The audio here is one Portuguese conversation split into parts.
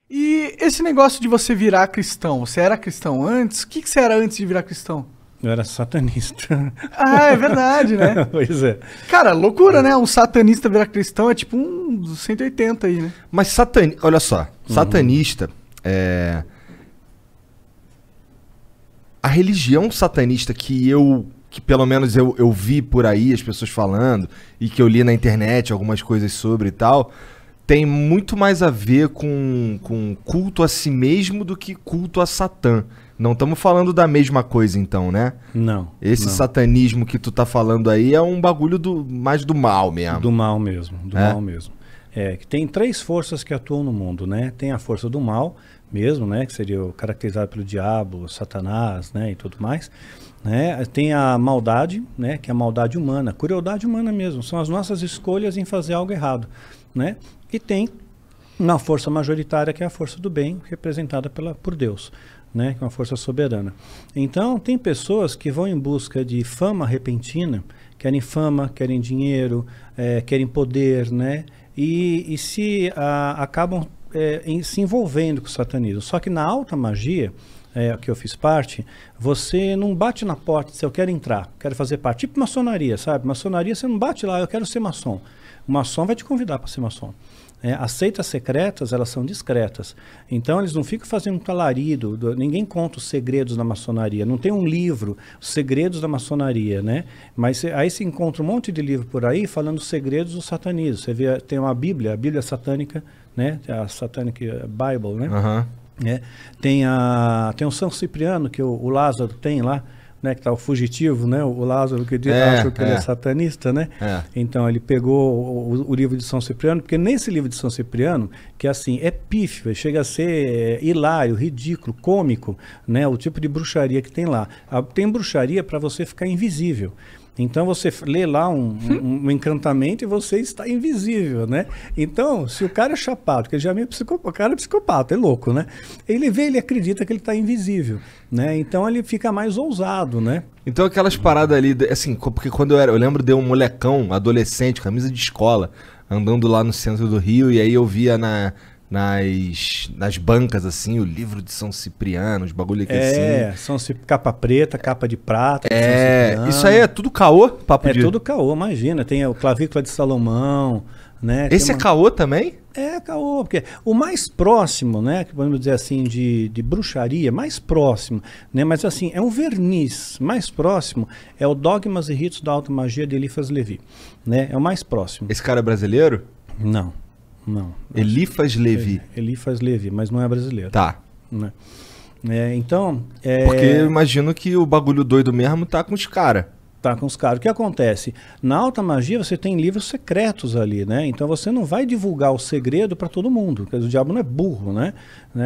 E esse negócio de você virar cristão, você era cristão antes? O que você era antes de virar cristão? Eu era satanista. Ah, é verdade, né? Pois é. Cara, loucura, né? Um satanista virar cristão é tipo um dos 180 aí, né? Mas olha só, satanista a religião satanista que pelo menos eu vi por aí as pessoas falando e que eu li na internet algumas coisas sobre e tal, tem muito mais a ver com culto a si mesmo do que culto a Satã. Não estamos falando da mesma coisa então, né? Não. Esse não. satanismo que tu tá falando aí é um bagulho mais do mal mesmo. Do mal mesmo, mal mesmo. Que tem 3 forças que atuam no mundo, né? Tem a força do mal mesmo, né? Que seria caracterizado pelo diabo, Satanás, né? E tudo mais. Né? Tem a maldade, né? Que é a maldade humana, a crueldade humana mesmo. São as nossas escolhas em fazer algo errado, né? E tem uma força majoritária que é a força do bem, representada por Deus, né? Que é uma força soberana. Então, tem pessoas que vão em busca de fama repentina, querem fama, querem dinheiro, querem poder, né? E acabam se envolvendo com o satanismo. Só que na alta magia, que eu fiz parte, você não bate na porta e diz, eu quero entrar, quero fazer parte. Tipo maçonaria, sabe? Maçonaria, você não bate lá, eu quero ser maçom. O maçom vai te convidar para ser maçom. As seitas secretas, elas são discretas. Então, eles não ficam fazendo um talarido, ninguém conta os segredos da maçonaria. Não tem um livro, os segredos da maçonaria, né? Mas aí se encontra um monte de livro por aí falando os segredos do satanismo. Você vê, tem uma Bíblia, a Bíblia satânica, né? A Satanic Bible, né? Uhum. Tem o São Cipriano, que o Lázaro tem lá, né, que tá o fugitivo, né, o Lázaro que acha que ele é satanista, né? Então ele pegou o livro de São Cipriano, porque nesse livro de São Cipriano, que assim, é pífio, chega a ser hilário, ridículo, cômico, né, o tipo de bruxaria que tem lá. Tem bruxaria para você ficar invisível. Então você lê lá um encantamento e você está invisível, né? Então, se o cara é chapado, que ele já é meio psicopata, o cara é psicopata, é louco, né? Ele acredita que ele está invisível, né? Então ele fica mais ousado, né? Então aquelas paradas ali, assim, porque quando eu lembro de um molecão, adolescente, camisa de escola, andando lá no centro do Rio, e aí eu via nas bancas, assim, o livro de São Cipriano, os bagulho aqui assim. Capa preta, capa de prata. Isso aí é tudo caô? Tudo caô, imagina. Tem o Clavícula de Salomão, né? Esse é caô também? É caô, porque o mais próximo, né, que podemos dizer assim, de bruxaria, mais próximo, né, mas assim, é um verniz, mais próximo é o Dogmas e Ritos da Alta Magia de Eliphas Levi, né? É o mais próximo. Esse cara é brasileiro? Não. Eliphas Levi. Eliphas Levi, mas não é brasileiro. Tá. Né? Então... Porque eu imagino que o bagulho doido mesmo tá com os caras. Tá com os caras. O que acontece? Na alta magia você tem livros secretos ali, né? Então você não vai divulgar o segredo para todo mundo, porque o diabo não é burro, né?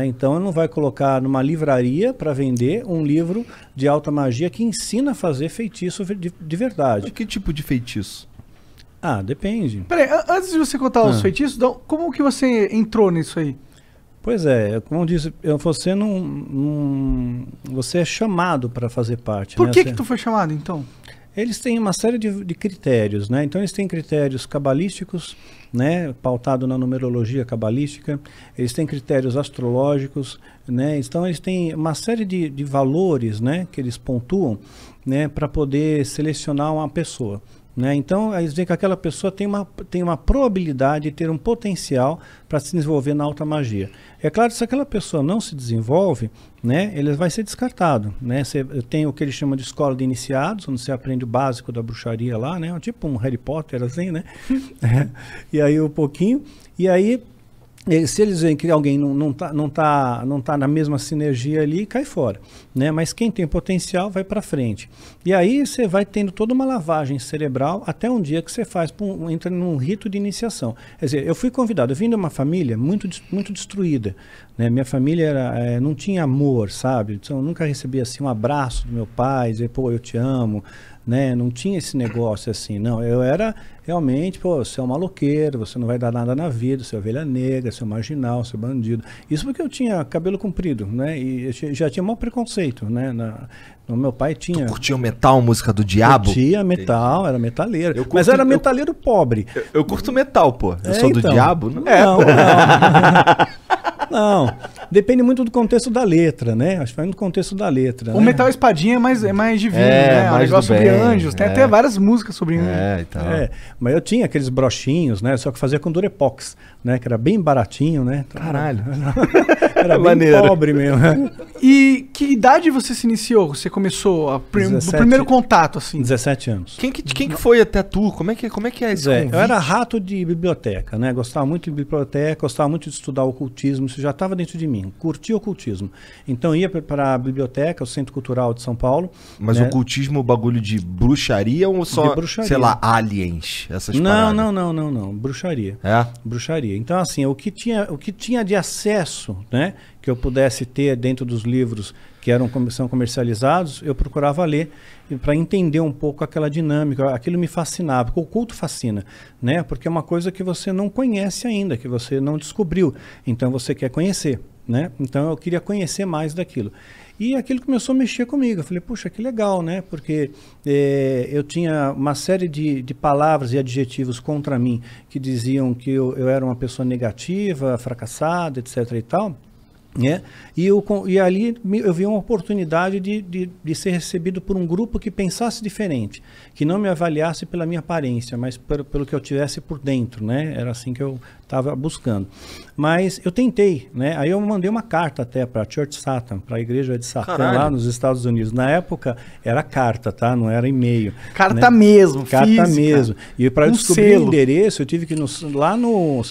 Então ele não vai colocar numa livraria para vender um livro de alta magia que ensina a fazer feitiço de verdade. Mas que tipo de feitiço? Depende. Peraí, antes de você contar os feitiços, como que você entrou nisso aí? Pois como eu disse, você é chamado para fazer parte. Por que tu foi chamado, então? Eles têm uma série de critérios, né? Então eles têm critérios cabalísticos, né? Pautado na numerologia cabalística. Eles têm critérios astrológicos, né? Então eles têm uma série de valores, né? Que eles pontuam, né? Para poder selecionar uma pessoa. Né? Então, eles veem que aquela pessoa tem uma probabilidade de ter um potencial para se desenvolver na alta magia. É claro que se aquela pessoa não se desenvolve, né, ele vai ser descartado. Né? Tem o que eles chamam de escola de iniciados, onde você aprende o básico da bruxaria lá, né? Tipo um Harry Potter, assim, né? E aí um pouquinho, e aí se eles veem que alguém não tá na mesma sinergia ali, cai fora, né? Mas quem tem potencial vai para frente. E aí você vai tendo toda uma lavagem cerebral até um dia que você entra num rito de iniciação. Quer dizer, eu fui convidado, eu vim de uma família muito destruída, né? Minha família não tinha amor, sabe? Então, eu nunca recebi assim um abraço do meu pai, dizer, pô, eu te amo, né? Não tinha esse negócio assim, não. Eu era realmente, pô, você é um maloqueiro, você não vai dar nada na vida, você é ovelha negra, você é marginal, você é bandido. Isso porque eu tinha cabelo comprido, né? E eu já tinha maior preconceito, né? Meu pai tinha... Tu curtia o metal, música do diabo? Curtia metal, era metaleiro. Mas era metaleiro pobre. Eu curto metal, pô. Eu sou do então, diabo? Não, não. Não, depende muito do contexto da letra, né? Acho que vai no contexto da letra. O né? Metal Espadinha é mais divino, É, né? É um mais do negócio sobre bem, anjos. Tem até várias músicas sobre anjos. Então. Mas eu tinha aqueles brochinhos, né? Só que fazia com Durepox, né? Que era bem baratinho, né? Então, Caralho. era bem Maneiro. pobre mesmo. E que idade você se iniciou? Você começou do 17. primeiro contato, assim? 17 anos. Quem que foi até tu? Como é que é esse convite? Eu era rato de biblioteca, né? Gostava muito de biblioteca, gostava muito de estudar ocultismo, isso já estava dentro de mim. Curtia ocultismo. Então ia para a biblioteca, o Centro Cultural de São Paulo. Mas né? o ocultismo, bagulho de bruxaria ou só, De bruxaria. sei lá, aliens, essas Não, paradas? não. Bruxaria. É? Bruxaria. Então, assim, o que tinha de acesso, né? Que eu pudesse ter dentro dos livros que são comercializados, eu procurava ler para entender um pouco aquela dinâmica. Aquilo me fascinava, porque o oculto fascina, né? Porque é uma coisa que você não conhece ainda, que você não descobriu. Então você quer conhecer, né? Então eu queria conhecer mais daquilo. E aquilo começou a mexer comigo. Eu falei, puxa, que legal, né? Porque eu tinha uma série de palavras e adjetivos contra mim que diziam que eu era uma pessoa negativa, fracassada, etc. e tal. né? E ali eu vi uma oportunidade de ser recebido por um grupo que pensasse diferente, que não me avaliasse pela minha aparência, mas pelo que eu tivesse por dentro, né? Era assim que eu estava buscando. Mas eu tentei, né? Aí eu mandei uma carta até para a Church Satan, para a igreja de Satã, lá nos Estados Unidos. Na época era carta, tá? Não era e-mail. Carta, né? mesmo, Carta física. mesmo. E para descobrir selo. o endereço, eu tive que ir lá no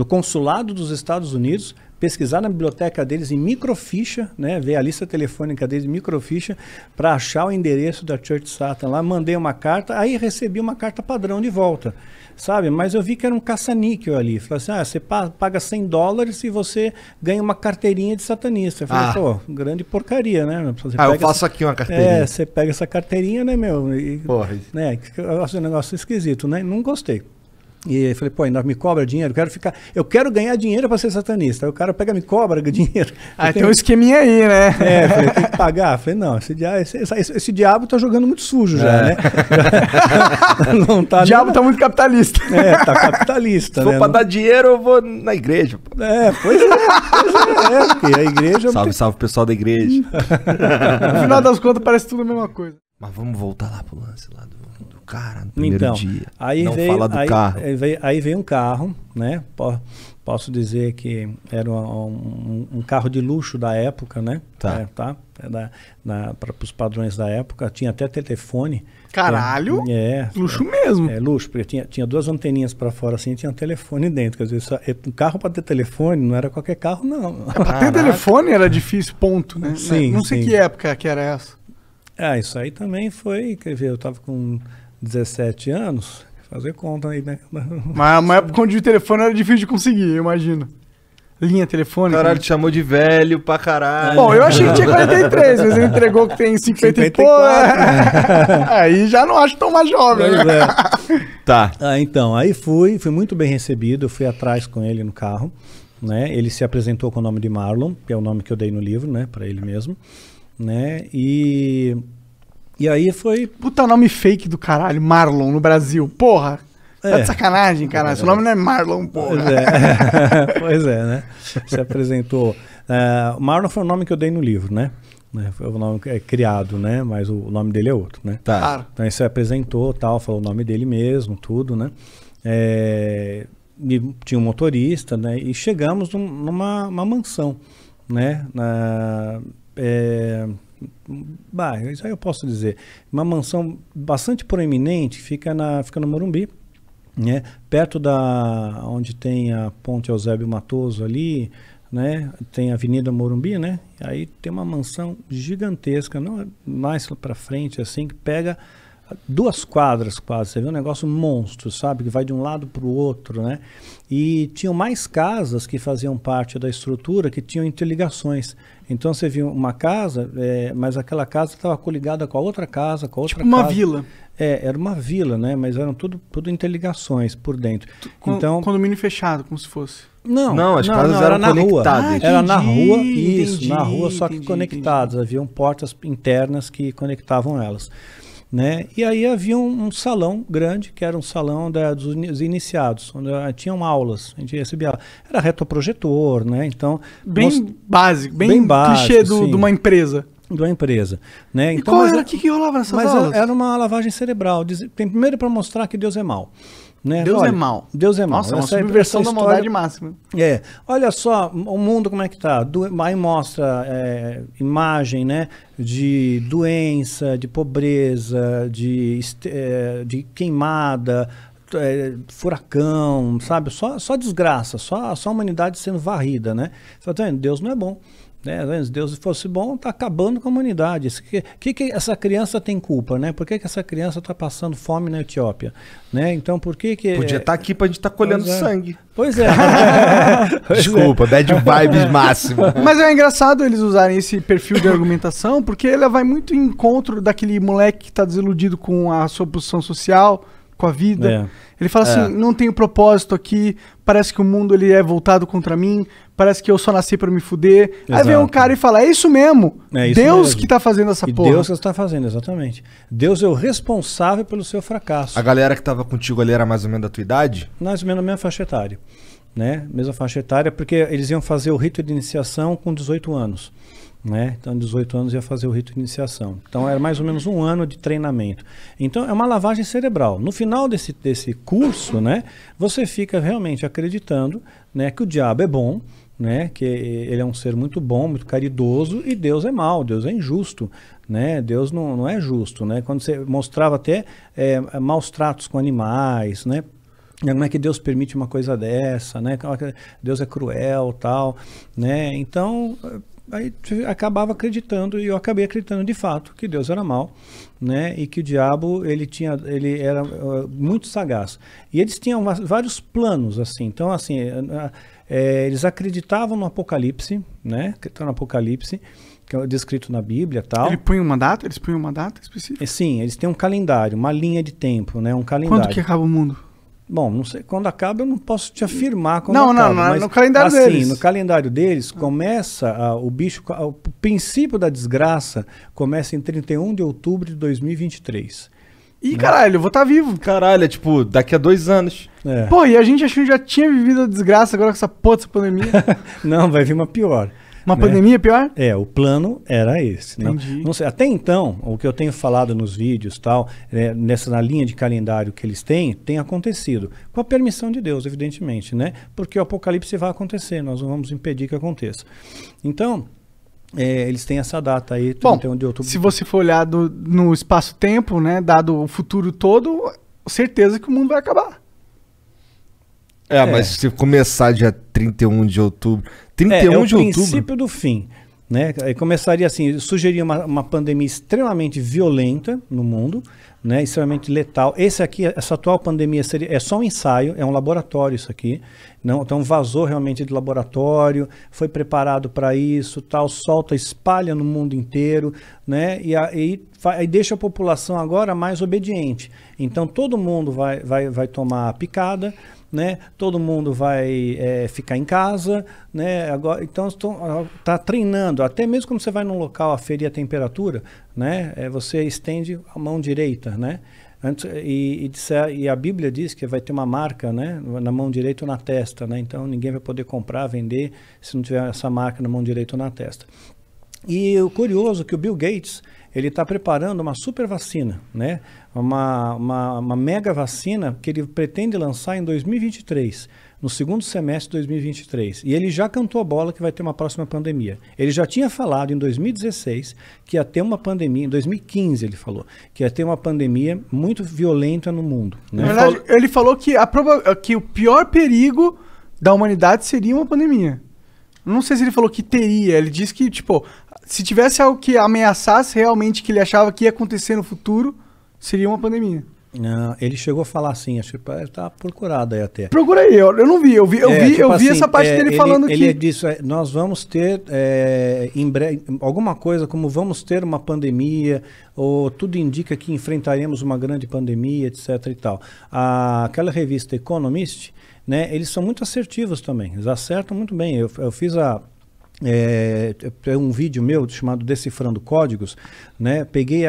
consulado dos Estados Unidos, pesquisar na biblioteca deles em microficha, né, ver a lista telefônica deles em microficha, para achar o endereço da Church Satan lá, mandei uma carta, aí recebi uma carta padrão de volta, sabe? Mas eu vi que era um caça-níquel ali. Falei assim, você paga $100 e você ganha uma carteirinha de satanista. Eu falei, pô, grande porcaria, né? Você eu faço aqui uma carteirinha. você pega essa carteirinha, né, meu? E, porra. Né, eu acho um negócio esquisito, né? Não gostei. E eu falei, pô, ainda me cobra dinheiro, eu quero ganhar dinheiro para ser satanista. Aí o cara pega, me cobra dinheiro. Tem um esqueminha aí, né? Eu falei, tem que pagar. Eu falei, não, esse diabo tá jogando muito sujo já, né? Não tá o diabo tá muito capitalista. Tá capitalista, Se né? for pra dar dinheiro, eu vou na igreja. Pô. Pois é, porque a igreja... Salve pessoal da igreja. No final das contas parece tudo a mesma coisa. Mas vamos voltar lá pro lance lá do cara, no primeiro dia. Aí não veio, fala do carro. Aí veio um carro, né? Posso dizer que era um carro de luxo da época, né? Tá. Para os padrões da época. Tinha até telefone. Caralho! Luxo mesmo. Luxo, porque tinha duas anteninhas para fora assim e tinha um telefone dentro. Quer dizer, um carro para ter telefone não era qualquer carro, não. Para ter telefone era difícil, ponto, né? Sim, não sei que época que era essa. Isso aí também foi, quer ver, eu tava com 17 anos, fazer conta aí, né? Mas uma época onde o telefone era difícil de conseguir, eu imagino. Linha telefônica. Caralho, te chamou de velho pra caralho. Bom, eu achei que tinha 43, mas ele entregou que tem 50 e pouco. Aí já não acho tão mais jovem. Né? Tá. Então, aí fui muito bem recebido, eu fui atrás com ele no carro, né? Ele se apresentou com o nome de Marlon, que é o nome que eu dei no livro, né? Pra ele mesmo. Né? E aí foi... Puta nome fake do caralho, Marlon, no Brasil. Porra, tá de sacanagem, caralho. Seu nome não é Marlon, porra. Pois é, né? Se apresentou... Marlon foi o nome que eu dei no livro, né? Foi o nome criado, né? Mas o nome dele é outro, né? Tá. Claro. Então ele se apresentou, tal, falou o nome dele mesmo, tudo, né? E tinha um motorista, né? E chegamos numa mansão, né? Isso aí eu posso dizer, uma mansão bastante proeminente, fica no Morumbi, né? Perto da onde tem a Ponte Eusébio Matoso ali, né? Tem a Avenida Morumbi, né? Aí tem uma mansão gigantesca, não mais para frente assim, que pega 2 quadras quase, você vê um negócio monstro, sabe, que vai de um lado para o outro, né? E tinham mais casas que faziam parte da estrutura que tinham interligações. Então você viu uma casa, mas aquela casa estava coligada com a outra casa, com a outra casa. Uma vila. Era uma vila, né? Mas eram tudo interligações por dentro. Então, condomínio fechado, como se fosse. Não, as casas eram na conectadas. Rua. Era na rua, na rua, só que entendi, conectadas. Haviam portas internas que conectavam elas. né? E aí havia um salão grande, que era um salão dos iniciados, onde tinham aulas, a gente recebia, era retroprojetor, né? Então, bem básico, bem clichê de uma empresa. De uma empresa, né? Então, qual era, o que rolava nessas aulas? Mas era uma lavagem cerebral, primeiro para mostrar que Deus é mau. Né? Deus é mau. Deus é mau. Nossa, uma subversão da maldade máxima. Olha só o mundo como é que tá. Aí mostra imagem, né, de doença, de pobreza, de queimada, furacão, sabe? Só desgraça, só a humanidade sendo varrida, né? Você tá vendo? Deus não é bom. Se Deus fosse bom, está acabando com a humanidade. Que essa criança tem culpa, né? Por que essa criança está passando fome na Etiópia? Né? Então, por que... Podia estar aqui para a gente estar colhendo sangue. Pois é. Desculpa, bad vibes máximo. Mas é engraçado eles usarem esse perfil de argumentação, porque ele vai muito em encontro daquele moleque que está desiludido com a sua posição social, com a vida. Ele fala assim, não tenho propósito aqui, parece que o mundo ele é voltado contra mim, parece que eu só nasci pra me fuder. Exato. Aí vem um cara e fala, é isso mesmo, Deus mesmo que tá fazendo essa porra. Deus que está fazendo, exatamente. Deus é o responsável pelo seu fracasso. A galera que tava contigo ali era mais ou menos da tua idade? Mais ou menos a mesma faixa etária. Né? Mesma faixa etária, porque eles iam fazer o rito de iniciação com 18 anos. Né? Então, 18 anos ia fazer o rito de iniciação. Então, era mais ou menos um ano de treinamento. Então, é uma lavagem cerebral. No final desse curso, né, você fica realmente acreditando, né, que o diabo é bom, né, que ele é um ser muito bom, muito caridoso, e Deus é mau, Deus é injusto. Né? Deus não é justo. Né? Quando você mostrava até maus tratos com animais, né? Como é que Deus permite uma coisa dessa, né? Deus é cruel, tal, né? Então, aí acabava acreditando, e eu acabei acreditando de fato que Deus era mau, né? E que o diabo ele era muito sagaz. E eles tinham vários planos, assim. Então, assim, eles acreditavam no Apocalipse, né? No Apocalipse, que é descrito na Bíblia, tal. Eles punham uma data específica? Sim, eles têm um calendário, uma linha de tempo, né? Um calendário. Quando que acaba o mundo? Bom, não sei, quando acaba eu não posso te afirmar quando acaba. Não, no calendário deles. No calendário deles começa o princípio da desgraça começa em 31 de outubro de 2023. Ih, caralho, eu vou estar vivo. Caralho, é tipo, daqui a 2 anos. Pô, e a gente achou que já tinha vivido a desgraça agora com essa porra dessa pandemia. Não, vai vir uma pior. Uma pandemia pior? O plano era esse. Entendi. Não sei, até então, o que eu tenho falado nos vídeos, tal, na linha de calendário que eles têm, tem acontecido. Com a permissão de Deus, evidentemente, né? Porque o apocalipse vai acontecer, nós não vamos impedir que aconteça. Então, eles têm essa data aí, 31 de outubro. Se você for olhar no espaço-tempo, né, dado o futuro todo, certeza que o mundo vai acabar. Mas se começar dia 31 de outubro... 31 de outubro... É o princípio do fim. Né? Começaria assim, sugeria uma pandemia extremamente violenta no mundo, né? Extremamente letal. Essa atual pandemia é só um ensaio, é um laboratório isso aqui. Não, então vazou realmente de laboratório, foi preparado para isso, tal, solta, espalha no mundo inteiro, né? E aí deixa a população agora mais obediente. Então todo mundo vai tomar a picada, né? Todo mundo vai ficar em casa, né? Agora, então está treinando, até mesmo quando você vai num local aferir a temperatura, né? Você estende a mão direita, né? E a Bíblia diz que vai ter uma marca, né, na mão direita ou na testa, né? Então ninguém vai poder comprar, vender se não tiver essa marca na mão direita ou na testa. E o curioso é que o Bill Gates ele está preparando uma super vacina, né? Uma mega vacina que ele pretende lançar em 2023, no segundo semestre de 2023. E ele já cantou a bola que vai ter uma próxima pandemia. Ele já tinha falado em 2016 que ia ter uma pandemia, em 2015 ele falou, que ia ter uma pandemia muito violenta no mundo. Né? Na verdade, ele falou que o pior perigo da humanidade seria uma pandemia. Não sei se ele falou que teria, ele disse que, tipo, se tivesse algo que ameaçasse realmente que ele achava que ia acontecer no futuro, seria uma pandemia. Não, ele chegou a falar assim, acho que está procurado aí até. Procura aí, eu não vi, eu vi assim, essa parte dele falando que... Ele disse, nós vamos ter em breve, alguma coisa como vamos ter uma pandemia, ou tudo indica que enfrentaremos uma grande pandemia, etc e tal. Aquela revista Economist, né, eles são muito assertivos também, eles acertam muito bem. Eu fiz um vídeo meu chamado Decifrando Códigos, né, peguei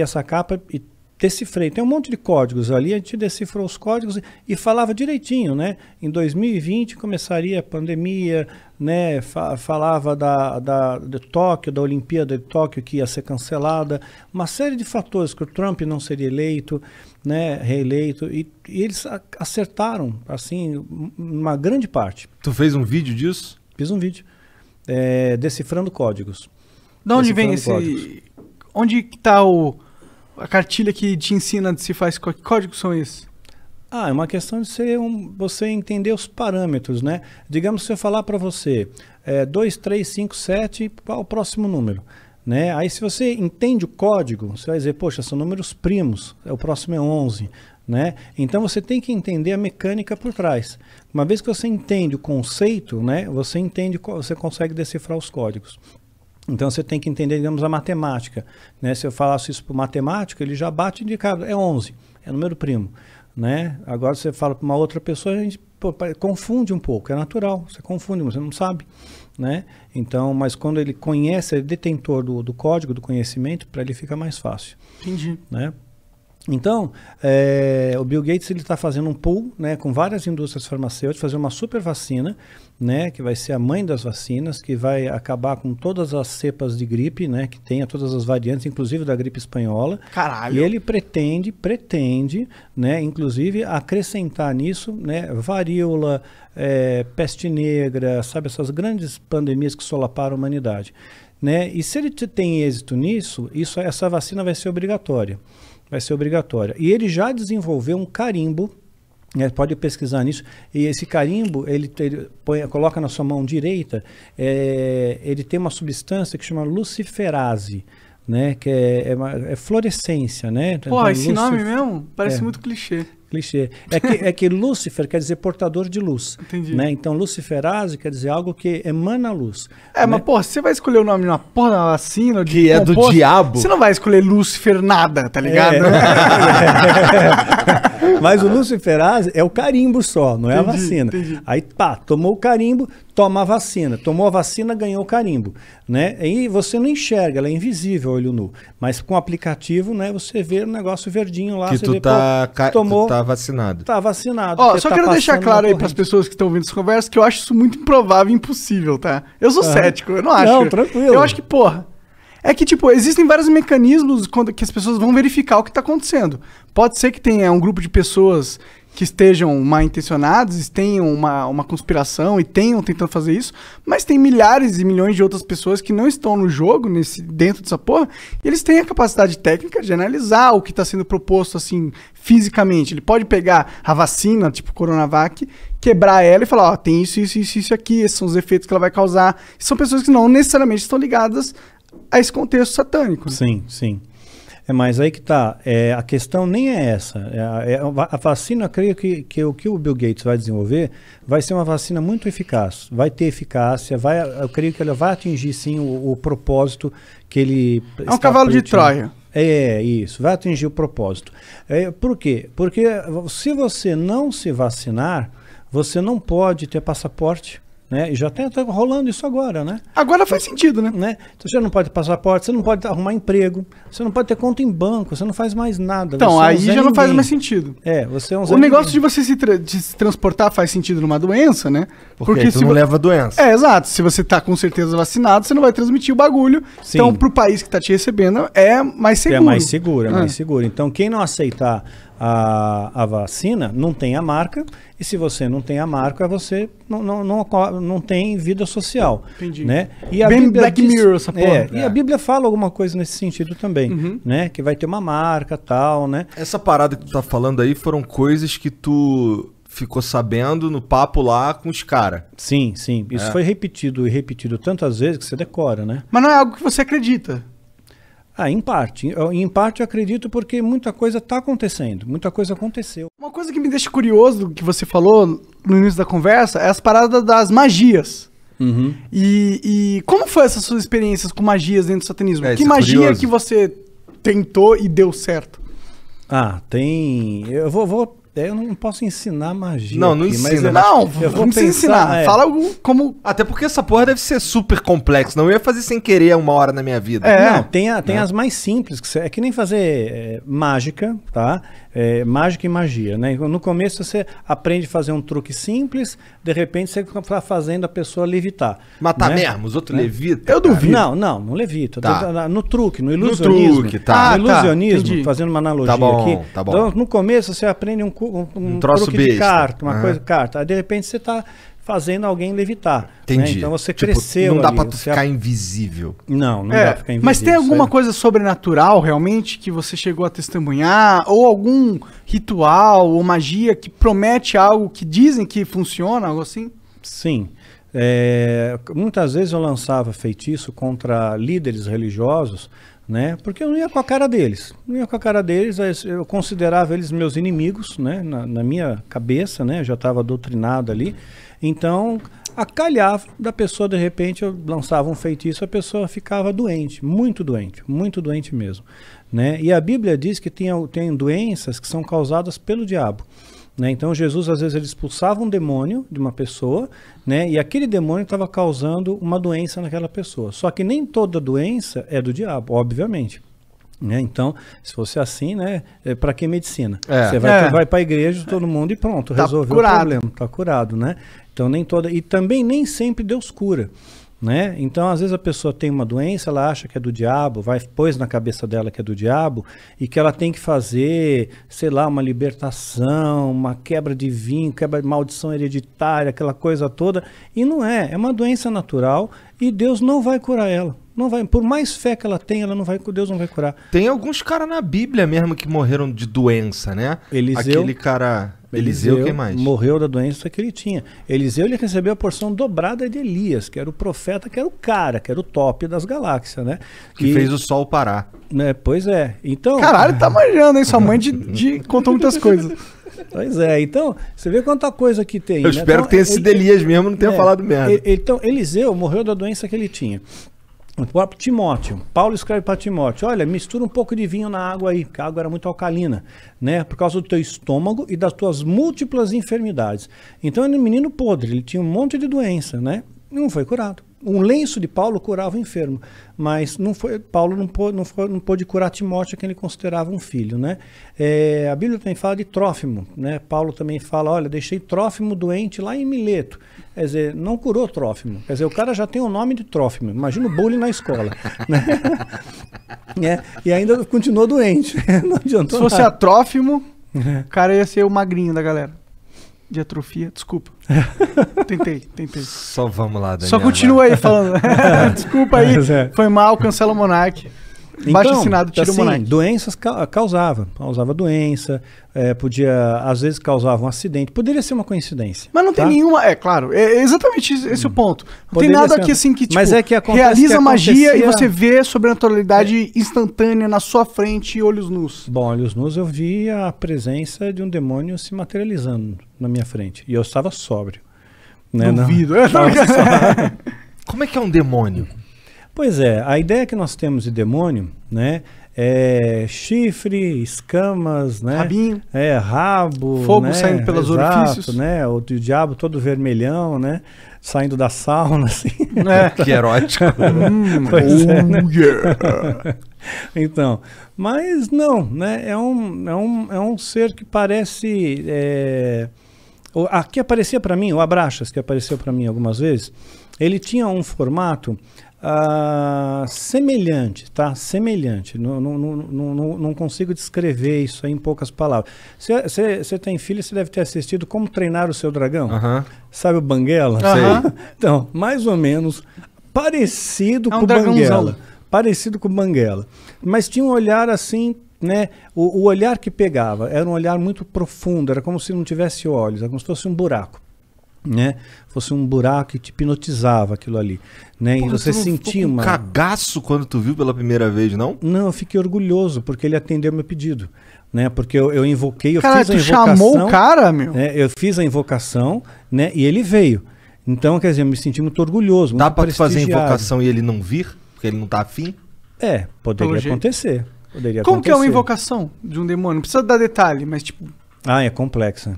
essa capa e decifrei. Tem um monte de códigos ali, a gente decifrou os códigos e falava direitinho, né? Em 2020 começaria a pandemia, né? Falava de Tóquio, da Olimpíada de Tóquio, que ia ser cancelada, uma série de fatores, que o Trump não seria eleito, né? Reeleito, e eles acertaram, assim, uma grande parte. Tu fez um vídeo disso? Fiz um vídeo, decifrando códigos. De onde vem esse... Códigos. Onde está a cartilha que te ensina a decifrar esse código? Que códigos são esses? É uma questão de você entender os parâmetros, né? Digamos, se eu falar para você 2, 3, 5, 7, qual é o próximo número? Né? Aí se você entende o código, você vai dizer, poxa, são números primos, o próximo é 11. Né? Então você tem que entender a mecânica por trás. Uma vez que você entende o conceito, né? Você consegue decifrar os códigos. Então você tem que entender, digamos, a matemática. Né? Se eu falasse isso para o matemático, ele já bate indicado, é 11, é número primo. Né? Agora você fala para uma outra pessoa, a gente confunde um pouco, é natural, você confunde, você não sabe. Né? Então, mas quando ele conhece, é detentor do código, do conhecimento, para ele fica mais fácil. Entendi. Né? Então, o Bill Gates está fazendo um pool, né, com várias indústrias farmacêuticas, fazer uma super vacina, né, que vai ser a mãe das vacinas, que vai acabar com todas as cepas de gripe, né, que tenha todas as variantes, inclusive da gripe espanhola. Caralho! E ele pretende, né, inclusive acrescentar nisso, né, varíola, peste negra, sabe, essas grandes pandemias que solaparam a humanidade. Né? E se ele tem êxito nisso, essa vacina vai ser obrigatória. Vai ser obrigatória. E ele já desenvolveu um carimbo, né, pode pesquisar nisso, e esse carimbo, ele coloca na sua mão direita, ele tem uma substância que chama luciferase, né, que é fluorescência. Né? Pô, esse nome mesmo parece muito clichê. Clichê. É que Lúcifer quer dizer portador de luz. Entendi. Né? Então, luciferase quer dizer algo que emana luz. Né? Mas, porra, você vai escolher o nome de uma porra da vacina, que é do diabo. Você não vai escolher Lúcifer nada, tá ligado? Mas o luciferase é o carimbo só, não é a vacina. Entendi. Aí, pá, tomou o carimbo, toma a vacina. Tomou a vacina, ganhou o carimbo. Né? E você não enxerga, ela é invisível, olho nu. Mas com o aplicativo, né, você vê o negócio verdinho lá. Que você tu vê, tomou... Tá vacinado. Tá vacinado. Só quero deixar claro aí pras pessoas que estão ouvindo essa conversa que eu acho isso muito improvável e impossível, tá? Eu sou cético, eu não acho. Não, tranquilo. Eu acho que, porra, é que, tipo, existem vários mecanismos que as pessoas vão verificar o que tá acontecendo. Pode ser que tenha um grupo de pessoas que estejam mal intencionadas, tenham uma conspiração e tenham tentando fazer isso, mas tem milhares e milhões de outras pessoas que não estão no jogo, dentro dessa porra, e eles têm a capacidade técnica de analisar o que está sendo proposto, assim, fisicamente. Ele pode pegar a vacina, tipo Coronavac, quebrar ela e falar, tem isso aqui, esses são os efeitos que ela vai causar. E são pessoas que não necessariamente estão ligadas a esse contexto satânico. Sim, sim. Mas aí que tá, a questão nem é essa. A vacina, eu creio que o que o Bill Gates vai desenvolver vai ser uma vacina muito eficaz. Vai ter eficácia, eu creio que ela vai atingir sim o propósito que ele... É um cavalo de Troia. Isso, vai atingir o propósito. Por quê? Porque se você não se vacinar, você não pode ter passaporte. Né? E já tá rolando isso agora, né? Agora faz sentido, né? Então, você não pode ter passaporte, você não pode arrumar emprego, você não pode ter conta em banco, você não faz mais nada. Então, aí já não faz mais sentido. Você é um O negócio de você se transportar faz sentido numa doença, né? Porque se não leva doença. Exato. Se você tá com certeza vacinado, você não vai transmitir o bagulho. Sim. Então, pro país que tá te recebendo, é mais seguro. É mais seguro. Então, quem não aceitar a vacina não tem a marca, e se você não tem a marca, você não tem vida social. Entendi. Né? E a Bem Bíblia Black Mirror essa porra. E a Bíblia fala alguma coisa nesse sentido também, né? Que vai ter uma marca, tal, né? Essa parada que tu tá falando aí foram coisas que tu ficou sabendo no papo lá com os caras. Sim. Isso foi repetido e repetido tantas vezes que você decora, né? Mas não é algo que você acredita. Em parte. Em parte eu acredito porque muita coisa está acontecendo. Muita coisa aconteceu. Uma coisa que me deixa curioso do que você falou no início da conversa é as paradas das magias. E como foi essas suas experiências com magias dentro do satanismo? Que magia que você tentou e deu certo? Tem... Eu vou Eu não posso ensinar magia. Não, não aqui, ensina. Não, não precisa ensinar. Fala algo como... Até porque essa porra deve ser super complexa. Não ia fazer sem querer uma hora na minha vida. Não, tem as mais simples. É que nem fazer mágica, tá? Mágica e magia, né? No começo você aprende a fazer um truque simples, de repente você está fazendo a pessoa levitar. Matar mesmo, os outros levitam? Eu duvido. Não levita. Tá. No truque, no ilusionismo. No truque, tá. No ilusionismo, fazendo uma analogia aqui. Tá bom. Então, no começo você aprende um troço truque besta. de carta, uma coisa de carta. Aí de repente você está fazendo alguém levitar. Entendi. Né? Então você cresceu. Não dá ali, pra tu ficar invisível. Não dá pra ficar invisível. Mas tem alguma coisa sobrenatural realmente que você chegou a testemunhar? Ou algum ritual ou magia que promete algo que dizem que funciona, algo assim? Sim. Muitas vezes eu lançava feitiço contra líderes religiosos, né? Porque eu não ia com a cara deles. Eu considerava eles meus inimigos, né? Na minha cabeça, né? Eu já estava doutrinado ali. Então, acalhava da pessoa, de repente, eu lançava um feitiço, a pessoa ficava doente muito doente mesmo, né? E a Bíblia diz que tem doenças que são causadas pelo diabo. Né? Então Jesus às vezes ele expulsava um demônio de uma pessoa, né? E aquele demônio estava causando uma doença naquela pessoa. Só que nem toda doença é do diabo, obviamente. Né? Então, se fosse assim, né? Para que medicina? Você vai para a igreja, todo mundo e pronto, resolveu o problema, está curado, né? Então nem toda, e também nem sempre Deus cura. Né? Então, às vezes a pessoa tem uma doença, ela acha que é do diabo, pôs na cabeça dela que é do diabo e que ela tem que fazer, sei lá, uma libertação, uma quebra de vinho, quebra de maldição hereditária, aquela coisa toda. E não é uma doença natural e Deus não vai curar ela. Não vai, por mais fé que ela tenha, Deus não vai curar. Tem alguns caras na Bíblia mesmo que morreram de doença, né? Aquele cara... Eliseu, quem mais? Morreu da doença que ele tinha. Eliseu, ele recebeu a porção dobrada de Elias, que era o profeta, que era o cara, que era o top das galáxias, né? Que fez o sol parar. Né? Pois é. Então... Caralho, tá manjando, hein? Sua mãe contou muitas coisas. Pois é. Então, você vê quanta coisa que tem. Eu espero que tenha sido Elias mesmo, não tenha falado merda. Então, Eliseu morreu da doença que ele tinha. O próprio Timóteo, Paulo escreve para Timóteo, olha, mistura um pouco de vinho na água aí, porque a água era muito alcalina, né? Por causa do teu estômago e das tuas múltiplas enfermidades. Então ele era um menino podre, ele tinha um monte de doença, né? E não foi curado. Um lenço de Paulo curava o enfermo, mas Paulo não pôde curar Timóteo, que ele considerava um filho, né? A Bíblia também fala de Trófimo, né? Paulo também fala, olha, deixei Trófimo doente lá em Mileto. Quer dizer, não curou Trófimo. Quer dizer, o cara já tem o nome de Trófimo. Imagina o bullying na escola. Né? E ainda continuou doente. Não adiantou. Se fosse a Trófimo, o cara ia ser o magrinho da galera. De atrofia, desculpa. Tentei. Só vamos lá, Daniel. Só continua aí falando. Desculpa aí, foi mal, cancela o Monark. Baixo assinado, tira o Monark. Doenças causava doença, às vezes causava um acidente, poderia ser uma coincidência. Mas não tem nenhuma, claro, é exatamente esse o ponto. Não tem nada aqui assim que, tipo, mas é que realiza magia e você vê sobrenaturalidade instantânea na sua frente, olhos nus. Bom, olhos nus eu vi a presença de um demônio se materializando na minha frente, e eu estava sóbrio. Né? Duvido. Como é que é um demônio? Pois é, a ideia que nós temos de demônio, né, é chifre, escamas, né, rabinho, rabo, fogo, né, saindo pelos orifícios, né, o diabo todo vermelhão, né, saindo da sauna, assim. Que erótico. Pois yeah. Então, mas não, né, é um ser que parece, que aparecia para mim, o Abraxas, que apareceu para mim algumas vezes, ele tinha um formato semelhante, tá? Semelhante. Não consigo descrever isso aí em poucas palavras. Você tem filho, você deve ter assistido Como Treinar o Seu Dragão. Sabe o Banguela? Sei. Então, mais ou menos parecido com o Banguela. Parecido com o Banguela. Mas tinha um olhar assim, né? O olhar que pegava era um olhar muito profundo, era como se não tivesse olhos, era como se fosse um buraco. Né? Fosse um buraco que te hipnotizava aquilo ali, né? Porra, e você sentia um cagaço quando tu viu pela primeira vez, não? Não, eu fiquei orgulhoso porque ele atendeu meu pedido, né? Porque eu invoquei, cara, fiz a invocação. Chamou o cara, meu? Né? Eu fiz a invocação, né? E ele veio. Então, quer dizer, eu me senti muito orgulhoso. Dá pra tu fazer a invocação e ele não vir? Porque ele não tá afim? Poderia acontecer. Como que é uma invocação de um demônio? Não precisa dar detalhe, mas tipo... Ah, é complexa.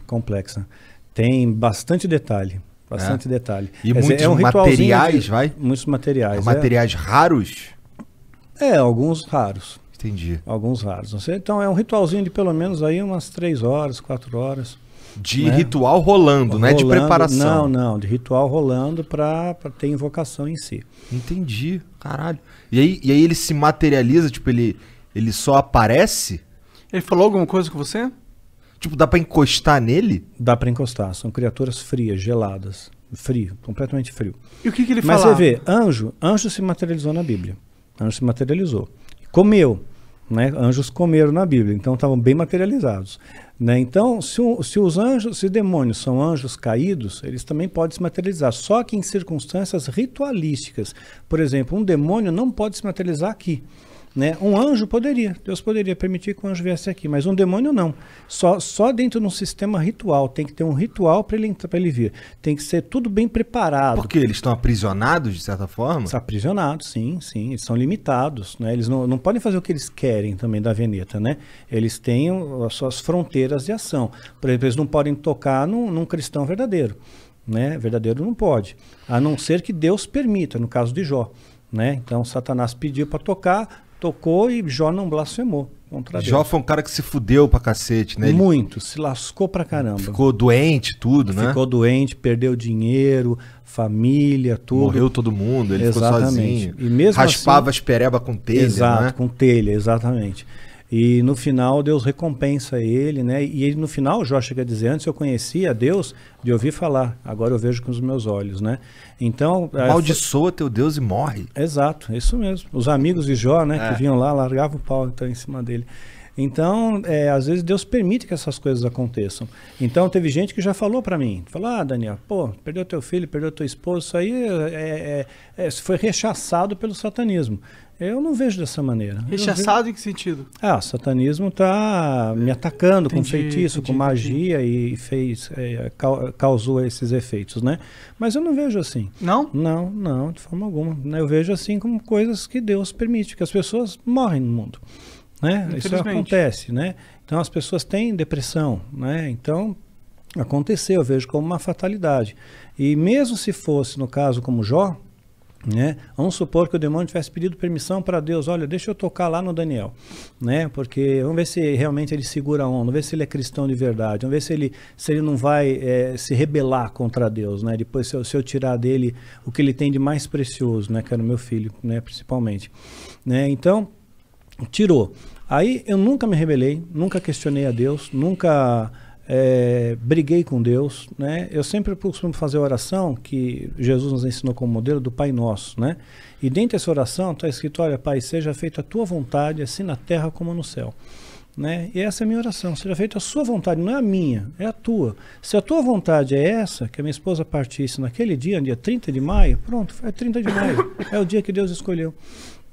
Tem bastante detalhe. Detalhe. E muitos materiais, vai? Muitos materiais. Materiais raros? Alguns raros. Entendi. Alguns raros. Então é um ritualzinho de pelo menos aí umas 3 horas, 4 horas. De ritual rolando, não é de preparação. Não, de ritual rolando para ter invocação em si. Entendi, caralho. E aí ele se materializa, tipo, ele só aparece? Ele falou alguma coisa com você? Tipo, dá pra encostar nele? Dá pra encostar, são criaturas frias, geladas. Frio, completamente frio. E o que ele fala? Mas você vê, anjo se materializou na Bíblia. Anjo se materializou. Comeu. Né? Anjos comeram na Bíblia, então estavam bem materializados. Né? Então, se demônios são anjos caídos, eles também podem se materializar, só que em circunstâncias ritualísticas. Por exemplo, um demônio não pode se materializar aqui. Né? Um anjo poderia, Deus poderia permitir que o anjo viesse aqui, mas um demônio não. Só dentro de um sistema ritual, tem que ter um ritual para ele vir. Tem que ser tudo bem preparado. Porque eles estão aprisionados, de certa forma? Estão aprisionados, sim, eles são limitados. Né? Eles não podem fazer o que eles querem também da Veneta. Né? Eles têm as suas fronteiras de ação. Por exemplo, eles não podem tocar num cristão verdadeiro. Né? Verdadeiro não pode, a não ser que Deus permita, no caso de Jó. Né? Então Satanás pediu para tocar, tocou e Jó não blasfemou contra Deus. Jó foi um cara que se fudeu pra cacete, né? Muito, se lascou pra caramba. Ficou doente, tudo, né? Ficou doente, perdeu dinheiro, família, tudo. Morreu todo mundo, ele ficou sozinho. E mesmo raspava assim, as pereba com telha, exato, né? Com telha, exatamente. E no final Deus recompensa ele, né? E ele, no final, Jó chega a dizer, antes eu conhecia Deus de ouvir falar, agora eu vejo com os meus olhos, né? Então... Amaldiçoa teu Deus e morre. Exato, isso mesmo. Os amigos de Jó, né, que vinham lá, largavam o pau então, em cima dele. Então, às vezes Deus permite que essas coisas aconteçam. Então, teve gente que já falou para mim, falou, Daniel, perdeu teu filho, perdeu teu esposo, isso aí foi rechaçado pelo satanismo. Eu não vejo dessa maneira. Rechaçado em que sentido? O satanismo está me atacando com feitiço, com magia e causou esses efeitos, né? Mas eu não vejo assim. Não? Não, de forma alguma. Eu vejo assim como coisas que Deus permite, que as pessoas morrem no mundo. Né? Isso acontece, né? Então as pessoas têm depressão, né? Então aconteceu, eu vejo como uma fatalidade. E mesmo se fosse no caso como Jó, né? Vamos supor que o demônio tivesse pedido permissão para Deus, olha, deixa eu tocar lá no Daniel, né? Porque vamos ver se realmente ele segura a onda, vamos ver se ele é cristão de verdade, vamos ver se ele não vai se rebelar contra Deus, né? Depois se eu tirar dele o que ele tem de mais precioso, né? Que era o meu filho, né? Principalmente, né? Então tirou. Aí eu nunca me rebelei, nunca questionei a Deus, nunca briguei com Deus, né? Eu sempre costumo fazer a oração que Jesus nos ensinou como modelo do Pai Nosso, né? E dentro dessa oração está escrito, olha, Pai, seja feita a tua vontade, assim na terra como no céu. Né? E essa é a minha oração, seja feita a sua vontade, não é a minha, é a tua. Se a tua vontade é essa, que a minha esposa partisse naquele dia 30 de maio, pronto, é 30 de maio, é o dia que Deus escolheu.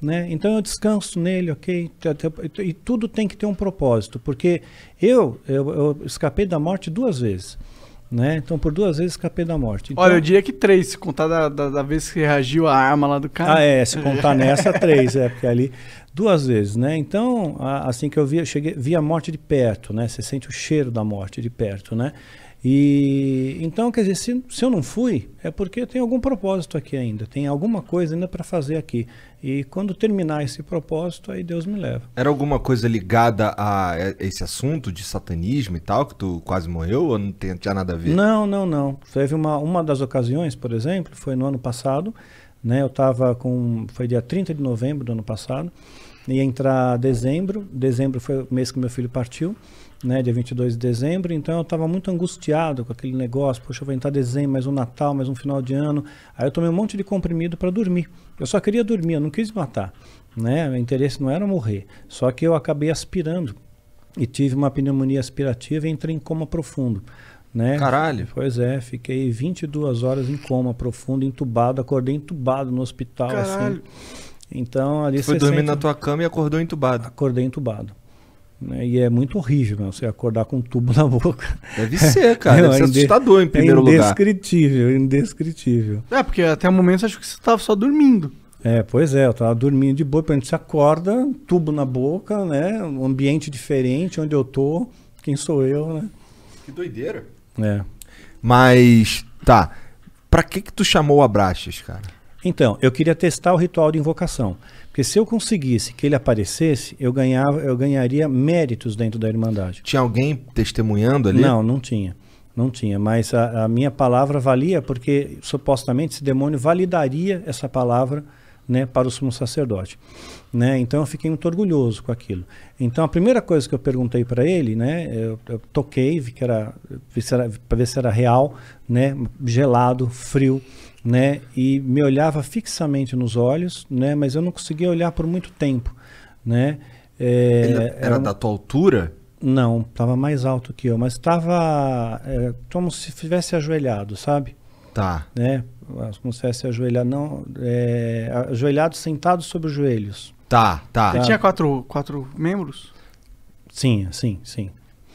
Né? Então eu descanso nele, ok? E tudo tem que ter um propósito, porque eu escapei da morte 2 vezes. Né? Então por 2 vezes escapei da morte. Então, olha, eu diria que 3, se contar da vez que reagiu a arma lá do cara. Se contar nessa 3, porque ali 2 vezes, né? Então, assim que eu vi a morte de perto, né? Você sente o cheiro da morte de perto, né? E então, quer dizer, se eu não fui, é porque tem algum propósito aqui ainda, tem alguma coisa ainda para fazer aqui. E quando terminar esse propósito, aí Deus me leva. Era alguma coisa ligada a esse assunto de satanismo e tal, que tu quase morreu, ou não tinha nada a ver? Não. Teve uma das ocasiões, por exemplo, foi no ano passado, né? Eu estava foi dia 30 de novembro do ano passado, ia entrar dezembro foi o mês que meu filho partiu, né, dia 22 de dezembro, então eu estava muito angustiado com aquele negócio, poxa, eu vou entrar dezembro, mais um Natal, mais um final de ano, aí eu tomei um monte de comprimido para dormir, eu só queria dormir, eu não quis matar, né, meu interesse não era morrer, só que eu acabei aspirando, e tive uma pneumonia aspirativa e entrei em coma profundo, né? Caralho! Pois fiquei 22 horas em coma profundo, entubado, acordei entubado no hospital, caralho. Assim, então ali você foi dormir na tua cama e acordou entubado? Acordei entubado. E é muito horrível, você acordar com um tubo na boca. Deve ser, cara. Deve ser assustador em primeiro lugar. Indescritível. Porque até o momento eu acho que você estava só dormindo. Pois eu estava dormindo de boa, a gente se acorda, tubo na boca, né? Um ambiente diferente, onde eu tô, quem sou eu, né? Que doideira. É. Mas, tá. Pra que tu chamou o Abraxas, cara? Então, eu queria testar o ritual de invocação. Porque se eu conseguisse que ele aparecesse, eu ganharia méritos dentro da Irmandade. Tinha alguém testemunhando ali? Não, não tinha. Não tinha, mas a minha palavra valia porque, supostamente, esse demônio validaria essa palavra, né, para o sumo sacerdote. Né? Então eu fiquei muito orgulhoso com aquilo. Então a primeira coisa que eu perguntei para ele, né, eu toquei, vi para ver se era real, né, gelado, frio, né, e me olhava fixamente nos olhos, né, mas eu não conseguia olhar por muito tempo. Né? Ele era da tua altura? Não, estava mais alto que eu, mas estava como se estivesse ajoelhado, sabe? Tá. Né? Como se estivesse ajoelhado, não, ajoelhado, sentado sobre os joelhos. Tá. Ele tinha quatro membros? Sim, sim, sim.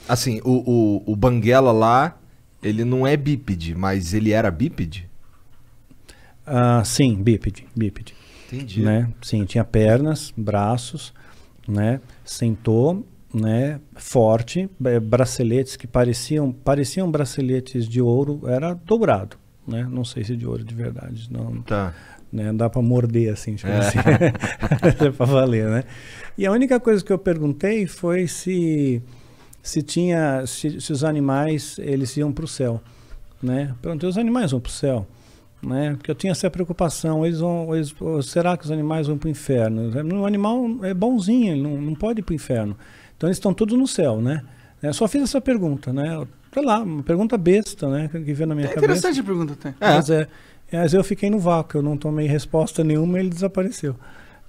Assim, o Banguela lá, ele não é bípede, mas ele era bípede? Sim, bípede. Entendi. Né? Sim, tinha pernas, braços, né? Sentou, né? Forte, braceletes que pareciam braceletes de ouro, era dobrado, né? Não sei se de ouro de verdade, não. Tá. Né? Dá para morder assim, tipo assim. É para valer, né? E a única coisa que eu perguntei foi se os animais eles iam para o céu, né? Perguntei, os animais vão para o céu, né? Porque eu tinha essa preocupação, será que os animais vão para o inferno? O animal é bonzinho, ele não pode ir para o inferno. Então eles estão todos no céu, né? Eu só fiz essa pergunta, né? Sei lá, uma pergunta besta, né? Que veio na minha cabeça. Interessante a pergunta até. Mas eu fiquei no vácuo, eu não tomei resposta nenhuma e ele desapareceu.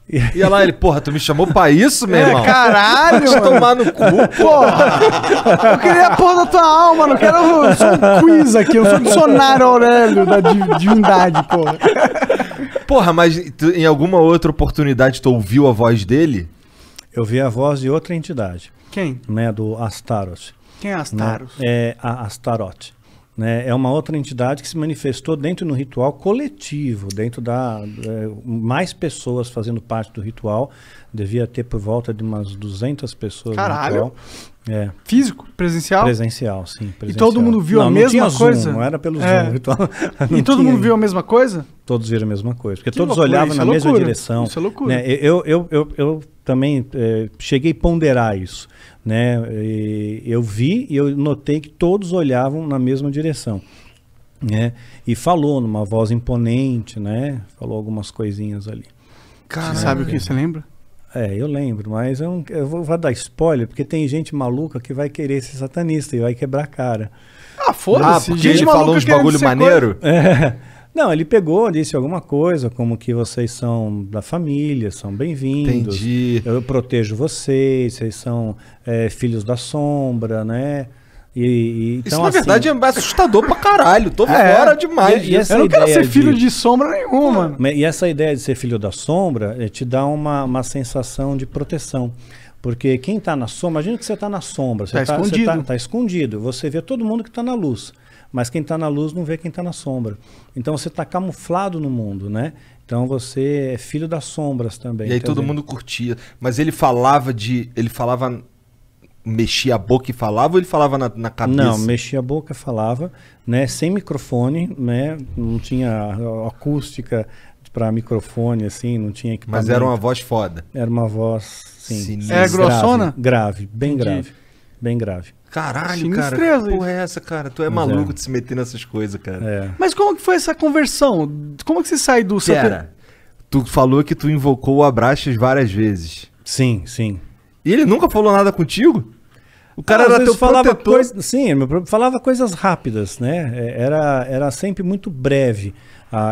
E lá ele, porra, tu me chamou pra isso, meu irmão? Caralho! Te tomar no cu, porra! Eu queria a porra da tua alma, não quero só um quiz aqui, eu sou o dicionário Aurélio da divindade, porra. Porra, mas em alguma outra oportunidade tu ouviu a voz dele? Eu vi a voz de outra entidade. Quem? Né, do Astaroth. Quem é Astaroth? Né? É a Astaroth. Né? É uma outra entidade que se manifestou dentro do ritual coletivo, dentro mais pessoas fazendo parte do ritual. Devia ter por volta de umas 200 pessoas. Caralho! No ritual. Físico? Presencial? Presencial, sim. Presencial. E todo mundo viu a mesma coisa? Zoom, não era pelo Zoom. Ritual, e todo mundo viu a mesma coisa? Todos viram a mesma coisa. Porque todos olhavam na mesma direção. Isso é loucura. Né? Eu também cheguei a ponderar isso. Né? Eu vi e eu notei que todos olhavam na mesma direção, né? E falou numa voz imponente, né? Falou algumas coisinhas ali. Caralho. Você sabe o que você lembra? Eu lembro, mas eu vou dar spoiler, porque tem gente maluca que vai querer ser satanista e vai quebrar a cara. Foda-se. Porque ele falou uns bagulho maneiro? Não, ele pegou, disse alguma coisa, como que vocês são da família, são bem-vindos. Entendi. Eu protejo vocês são filhos da sombra, né? Então, isso, na verdade, é assustador pra caralho. Tô fora demais. Eu não quero ser filho de sombra nenhuma. E essa ideia de ser filho da sombra te dá uma sensação de proteção. Porque quem está na sombra, imagina que você está na sombra. Você está escondido. Você vê todo mundo que está na luz. Mas quem está na luz não vê quem está na sombra. Então você está camuflado no mundo, né? Então você é filho das sombras também. E aí todo mundo curtia. Mas ele falava mexia a boca e falava, ou ele falava na cabeça? Não, mexia a boca e falava, né? Sem microfone, né? Não tinha acústica para microfone, assim, não tinha equipamento. Mas era uma voz foda. Era uma voz, sim. Era grossona? Grave, bem grave. Bem grave. Caralho, cara, que porra é essa, cara? Tu é maluco de se meter nessas coisas, cara. Mas como que foi essa conversão? Como que você sai do... Tu falou que tu invocou o Abraxas várias vezes. Sim, sim. E ele nunca falou nada contigo? O cara era teu protetor. Sim, ele falava coisas rápidas, né? Era sempre muito breve.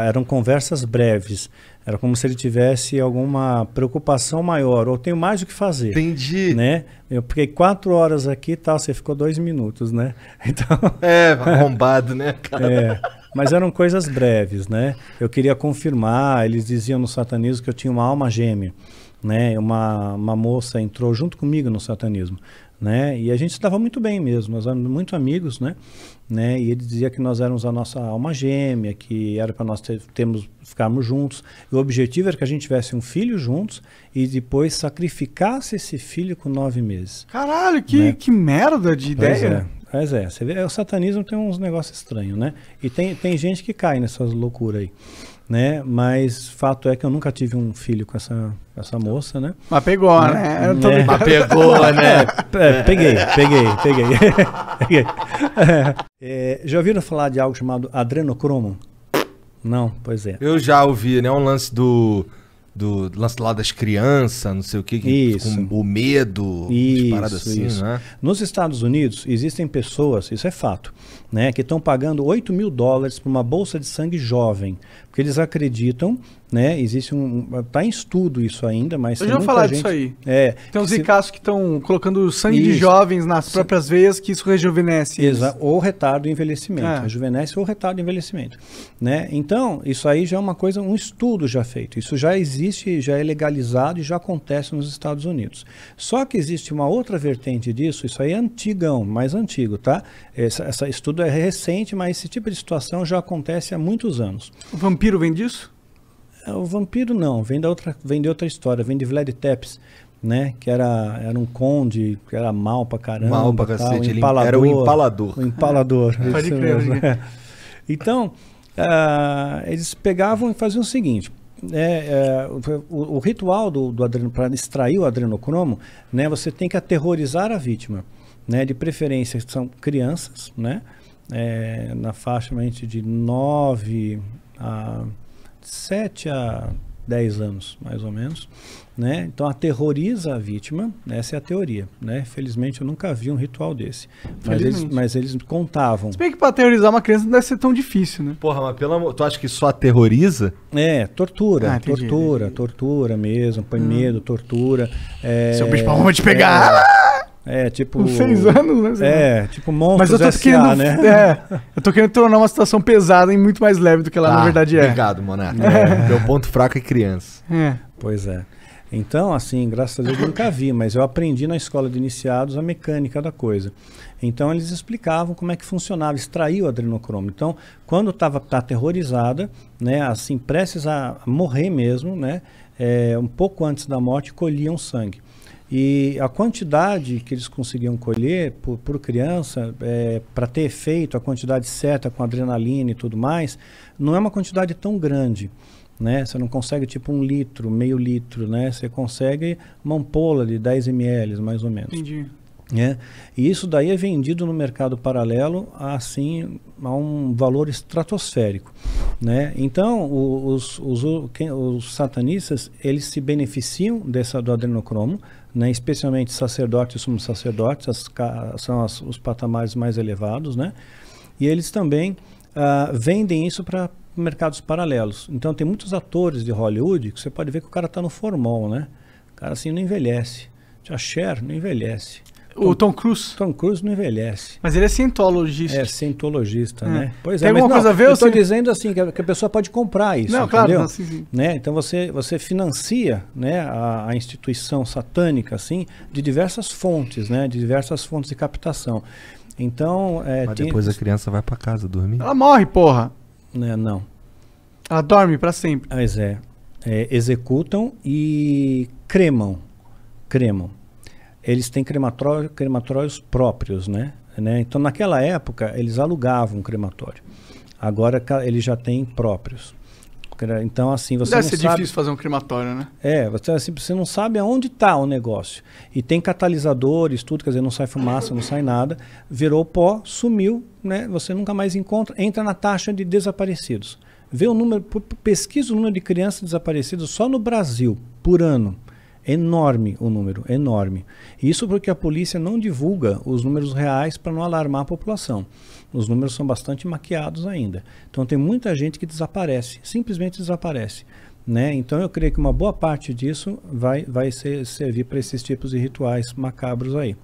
Eram conversas breves. Era como se ele tivesse alguma preocupação maior, ou tenho mais o que fazer. Entendi. Né? Eu fiquei 4 horas aqui e tal, você ficou 2 minutos, né? Então... arrombado, né, cara? Mas eram coisas breves, né? Eu queria confirmar, eles diziam no satanismo que eu tinha uma alma gêmea, né? Uma moça entrou junto comigo no satanismo, né? E a gente se dava muito bem mesmo, nós éramos muito amigos, né? E ele dizia que nós éramos a nossa alma gêmea, que era para nós ficarmos juntos. E o objetivo era que a gente tivesse um filho juntos e depois sacrificasse esse filho com 9 meses. Caralho, que merda de ideia. Mas você vê, o satanismo tem uns negócios estranhos, né? E tem gente que cai nessas loucuras aí, né? Mas fato é que eu nunca tive um filho com essa moça, né? Mas pegou, né? Mas pegou, né? Peguei. Já ouviram falar de algo chamado adrenocromo? Não, pois é. Eu já ouvi, né? Um lance do lance lá das crianças, não sei o que, com o medo, paradas assim, né? Nos Estados Unidos, existem pessoas, isso é fato, né, que estão pagando $8.000 por uma bolsa de sangue jovem, porque eles acreditam, né, existe tá em estudo isso ainda, mas eu já vou falar disso aí. Tem uns ricaços que estão colocando sangue de jovens nas próprias veias, que isso rejuvenesce. Ou retarda o envelhecimento, rejuvenesce ou retarda o envelhecimento, né? Então, isso aí já é uma coisa, um estudo já feito, isso já existe, já é legalizado e já acontece nos Estados Unidos. Só que existe uma outra vertente disso, isso aí é antigão, mais antigo, tá? Esse estudo é recente, mas esse tipo de situação já acontece há muitos anos. O vampiro vem disso? O vampiro não, vem de outra história, vem de Vlad Tepes, né? Que era um conde, que era mal pra caramba. Mal pra cacete, ele era o empalador. O empalador. Pode crer. Então, eles pegavam e faziam o seguinte. O ritual para extrair o adrenocromo, né? Você tem que aterrorizar a vítima, né? De preferência são crianças, né? Na faixa de 7 a 10 anos, mais ou menos, né? Então aterroriza a vítima, essa é a teoria, né? Felizmente eu nunca vi um ritual desse, mas eles contavam. Se bem que para aterrorizar uma criança não deve ser tão difícil, né? Porra, mas pelo amor, tu acha que só aterroriza? Tortura, tortura mesmo, põe medo, tortura. Seu bicho-pau vai te pegar! Tipo... Com 6 anos, né? Tipo Monstros Mas eu tô S.A., né? Eu tô querendo tornar uma situação pesada e muito mais leve do que ela na verdade é. Obrigado, Monarca. Meu ponto fraco é criança. Pois é. Então, assim, graças a Deus eu nunca vi, mas eu aprendi na escola de iniciados a mecânica da coisa. Então, eles explicavam como é que funcionava, extrair o adrenocromo. Então, quando estava aterrorizada, né, assim, prestes a morrer mesmo, né, um pouco antes da morte, colhiam sangue. E a quantidade que eles conseguiam colher por criança, para ter efeito, a quantidade certa com adrenalina e tudo mais, não é uma quantidade tão grande, né? Você não consegue tipo 1 litro, meio litro, né? Você consegue uma ampola de 10 ml, mais ou menos. Entendi. E isso daí é vendido no mercado paralelo assim, a um valor estratosférico, né? Então, os satanistas, eles se beneficiam do adrenocromo, né? Especialmente sacerdotes e sumos sacerdotes, são os patamares mais elevados, né? E eles também vendem isso para mercados paralelos. Então, tem muitos atores de Hollywood que você pode ver que o cara está no formol, né? O cara assim não envelhece. A Cher não envelhece. O Tom Cruise. Tom Cruise não envelhece. Mas ele é cientologista. Cientologista, né? Pois tem alguma coisa a ver? Eu estou dizendo assim, que a pessoa pode comprar isso, não, entendeu? claro, não, sim. Né? Então você financia, né, a instituição satânica, assim, de diversas fontes, né? De diversas fontes de captação. Então... Mas depois a criança vai para casa dormir? Ela morre, porra. Não. Ela dorme para sempre. Mas executam e cremam. Eles têm crematórios próprios, né? Então, naquela época, eles alugavam um crematório. Agora, eles já têm próprios. Então, assim, você Deve não ser sabe... difícil fazer um crematório, né? Você não sabe aonde está o negócio. E tem catalisadores, tudo, quer dizer, não sai fumaça, não sai nada. Virou pó, sumiu, né? Você nunca mais encontra, entra na taxa de desaparecidos. Vê o número, pesquisa o número de crianças desaparecidas só no Brasil, por ano. Enorme o número, enorme. Isso porque a polícia não divulga os números reais para não alarmar a população. Os números são bastante maquiados ainda. Então tem muita gente que desaparece, simplesmente desaparece, né? Então eu creio que uma boa parte disso vai servir para esses tipos de rituais macabros aí.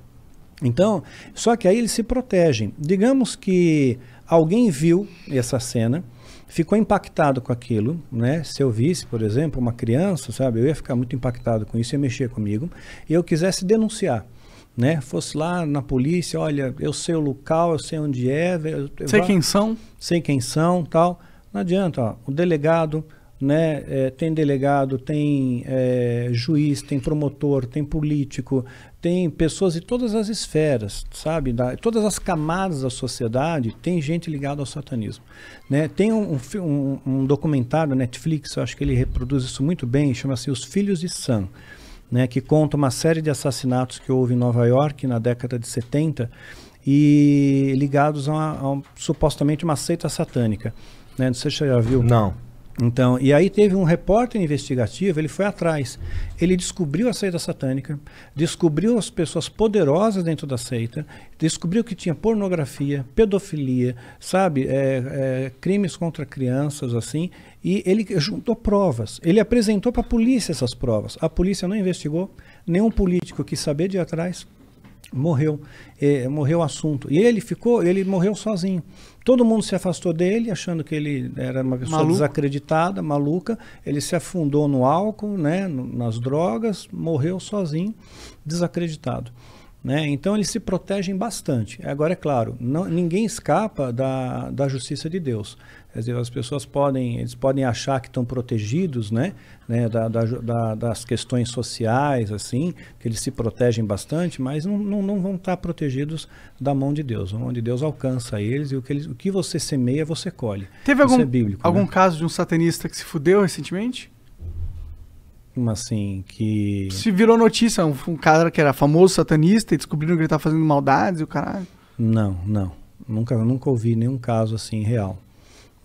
Então, só que aí eles se protegem. Digamos que alguém viu essa cena, ficou impactado com aquilo, né? Se eu visse, por exemplo, uma criança, sabe, eu ia ficar muito impactado com isso, ia mexer comigo, e eu quisesse denunciar, né? Fosse lá na polícia, olha, eu sei o local, eu sei onde é, sei quem são, tal. Não adianta, ó, o delegado, né? Tem delegado, tem juiz, tem promotor, tem político, tem pessoas de todas as esferas, sabe? Todas as camadas da sociedade tem gente ligada ao satanismo, né? Tem um documentário da Netflix, eu acho que ele reproduz isso muito bem, chama-se Os Filhos de Sam, né? Que conta uma série de assassinatos que houve em Nova York na década de 70 e ligados a supostamente uma seita satânica, né? Não sei se você já viu. Não. Então, e aí teve um repórter investigativo, ele foi atrás, ele descobriu a seita satânica, descobriu as pessoas poderosas dentro da seita, descobriu que tinha pornografia, pedofilia, sabe, crimes contra crianças, assim, e ele juntou provas, ele apresentou para a polícia essas provas, a polícia não investigou, nenhum político quis saber de atrás, morreu o assunto, e ele morreu sozinho. Todo mundo se afastou dele, achando que ele era uma pessoa desacreditada, maluca. Ele se afundou no álcool, né, nas drogas, morreu sozinho, desacreditado, né? Então eles se protegem bastante. Agora, é claro, ninguém escapa da justiça de Deus. Quer dizer, as pessoas podem achar que estão protegidos, né, das questões sociais, assim, que eles se protegem bastante, mas não vão estar protegidos da mão de Deus. A mão de Deus alcança eles e o que você semeia, você colhe. Teve algum caso de um satanista que se fudeu recentemente? Como assim? Que... Se virou notícia, um cara que era famoso satanista e descobriram que ele estava fazendo maldades e o caralho. Não. Nunca ouvi nenhum caso assim real,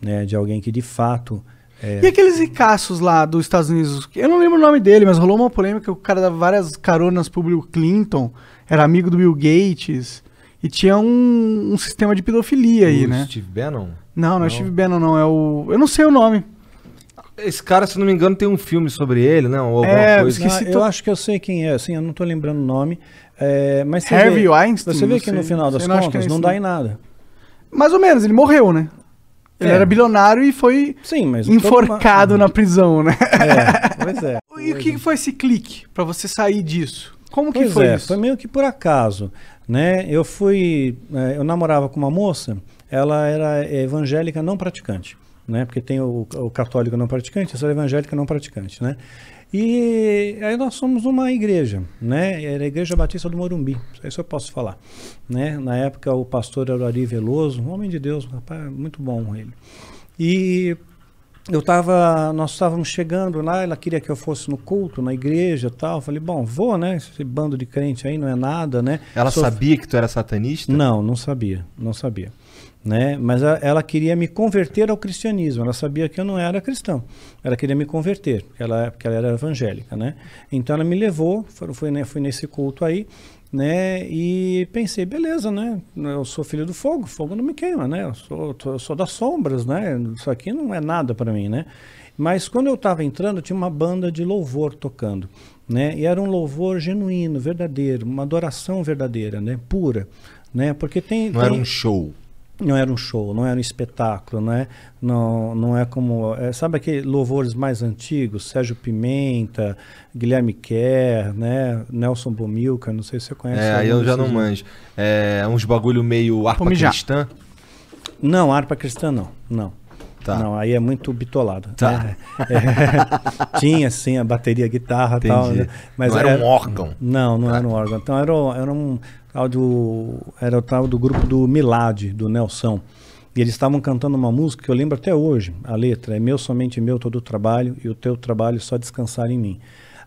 né, de alguém que de fato... E aqueles ricaços lá dos Estados Unidos? Eu não lembro o nome dele, mas rolou uma polêmica que o cara dava várias caronas pro Bill Clinton, era amigo do Bill Gates, e tinha um sistema de pedofilia aí, né? Steve Bannon? Não é Steve Bannon, não. É o... Eu não sei o nome. Esse cara, se não me engano, tem um filme sobre ele, né? Ou alguma coisa. Eu acho que eu sei quem é, assim, eu não tô lembrando o nome. Mas Harvey Weinstein? Você vê que no final das contas não dá em nada. Mais ou menos, ele morreu, né? Ele era bilionário e foi enforcado na prisão, né? Pois é. E o que foi esse clique pra você sair disso? Como que foi isso? Foi meio que por acaso, né? Eu namorava com uma moça, ela era evangélica não praticante, né? Porque tem o católico não praticante, essa era evangélica não praticante, né? E aí nós somos uma igreja, né? Era a Igreja Batista do Morumbi, isso eu posso falar, né? Na época o pastor era o Ari Veloso, um homem de Deus, um rapaz muito bom ele. E nós estávamos chegando lá, ela queria que eu fosse no culto, na igreja e tal. Eu falei, bom, vou, né? Esse bando de crente aí não é nada, né? Ela sabia que tu era satanista? Não sabia. Né? Mas ela queria me converter ao cristianismo. Ela sabia que eu não era cristão. Ela queria me converter, porque ela era evangélica, né? Então ela me levou, fui nesse culto aí, né? E pensei, beleza, né? Eu sou filho do fogo, fogo não me queima, né? Eu sou das sombras, né? Isso aqui não é nada para mim, né? Mas quando eu estava entrando, tinha uma banda de louvor tocando, né? E era um louvor genuíno, verdadeiro, uma adoração verdadeira, né? Pura, né? Porque era um show. Não era um show, não era um espetáculo, né? Não é como... sabe aqueles louvores mais antigos? Sérgio Pimenta, Guilherme Kerr, né? Nelson Bomilcar, não sei se você conhece. Aí eu já não manjo. Uns bagulho meio harpa cristã? Não, harpa cristã não. Tá. Não, aí é muito bitolado. Tá. Né? Tinha, sim, a bateria, a guitarra e tal. Né? Mas não era um órgão? Não era um órgão. Então era o tal do grupo do Milad, do Nelson. E eles estavam cantando uma música que eu lembro até hoje. A letra é: meu, somente meu, todo o trabalho, e o teu trabalho só descansar em mim.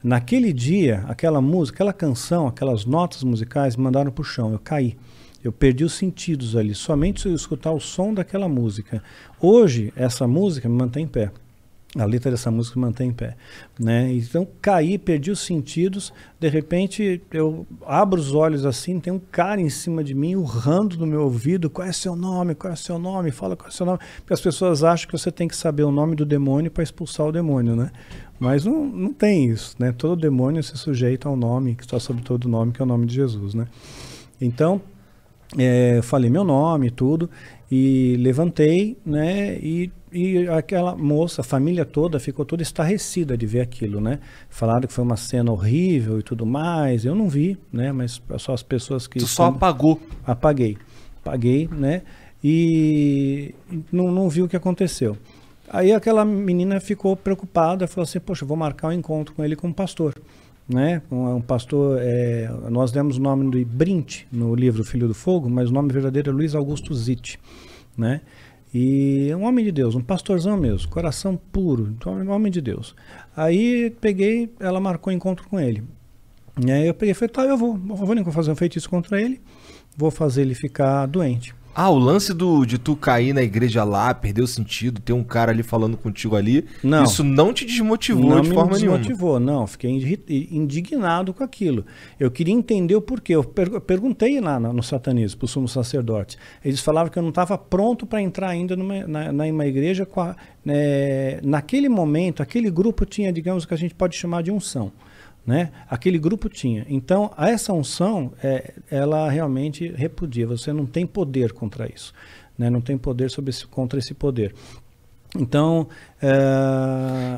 Naquele dia, aquela música, aquela canção, aquelas notas musicais me mandaram pro chão. Eu caí. Eu perdi os sentidos ali, somente se eu escutar o som daquela música. Hoje, essa música me mantém em pé. A letra dessa música me mantém em pé, né? Então, caí, perdi os sentidos. De repente, eu abro os olhos assim, tem um cara em cima de mim, urrando no meu ouvido: qual é seu nome? Qual é seu nome? Fala qual é seu nome. Porque as pessoas acham que você tem que saber o nome do demônio para expulsar o demônio, né? Mas não tem isso, né? Todo demônio se sujeita ao nome, que está sobre todo nome, que é o nome de Jesus, né? Então, eu falei meu nome e tudo, e levantei, né? E aquela moça, a família toda ficou toda estarrecida de ver aquilo, né? Falaram que foi uma cena horrível e tudo mais. Eu não vi, né? Mas só as pessoas que... Tu só apagou? Apaguei, né? E não vi o que aconteceu. Aí aquela menina ficou preocupada, falou assim, poxa, vou marcar um encontro com ele como pastor. Né? Um pastor, nós demos o nome de Brint no livro Filho do Fogo, mas o nome verdadeiro é Luiz Augusto Zitt, né? E um homem de Deus, um pastorzão mesmo, coração puro, um homem de Deus. Aí ela marcou um encontro com ele. E aí eu peguei e falei, tá, eu vou fazer um feitiço contra ele, vou fazer ele ficar doente. Ah, o lance de tu cair na igreja lá, perder o sentido, ter um cara ali falando contigo ali, não, isso não te desmotivou de forma nenhuma? Não me desmotivou, não. Fiquei indignado com aquilo. Eu queria entender o porquê. Eu perguntei lá no satanismo, para o sumo sacerdote. Eles falavam que eu não estava pronto para entrar ainda numa igreja. Naquele momento, aquele grupo tinha, digamos, que a gente pode chamar de unção. Né? Aquele grupo tinha. Então, essa unção, ela realmente repudia. Você não tem poder contra isso. Né? Não tem poder contra esse poder. Então,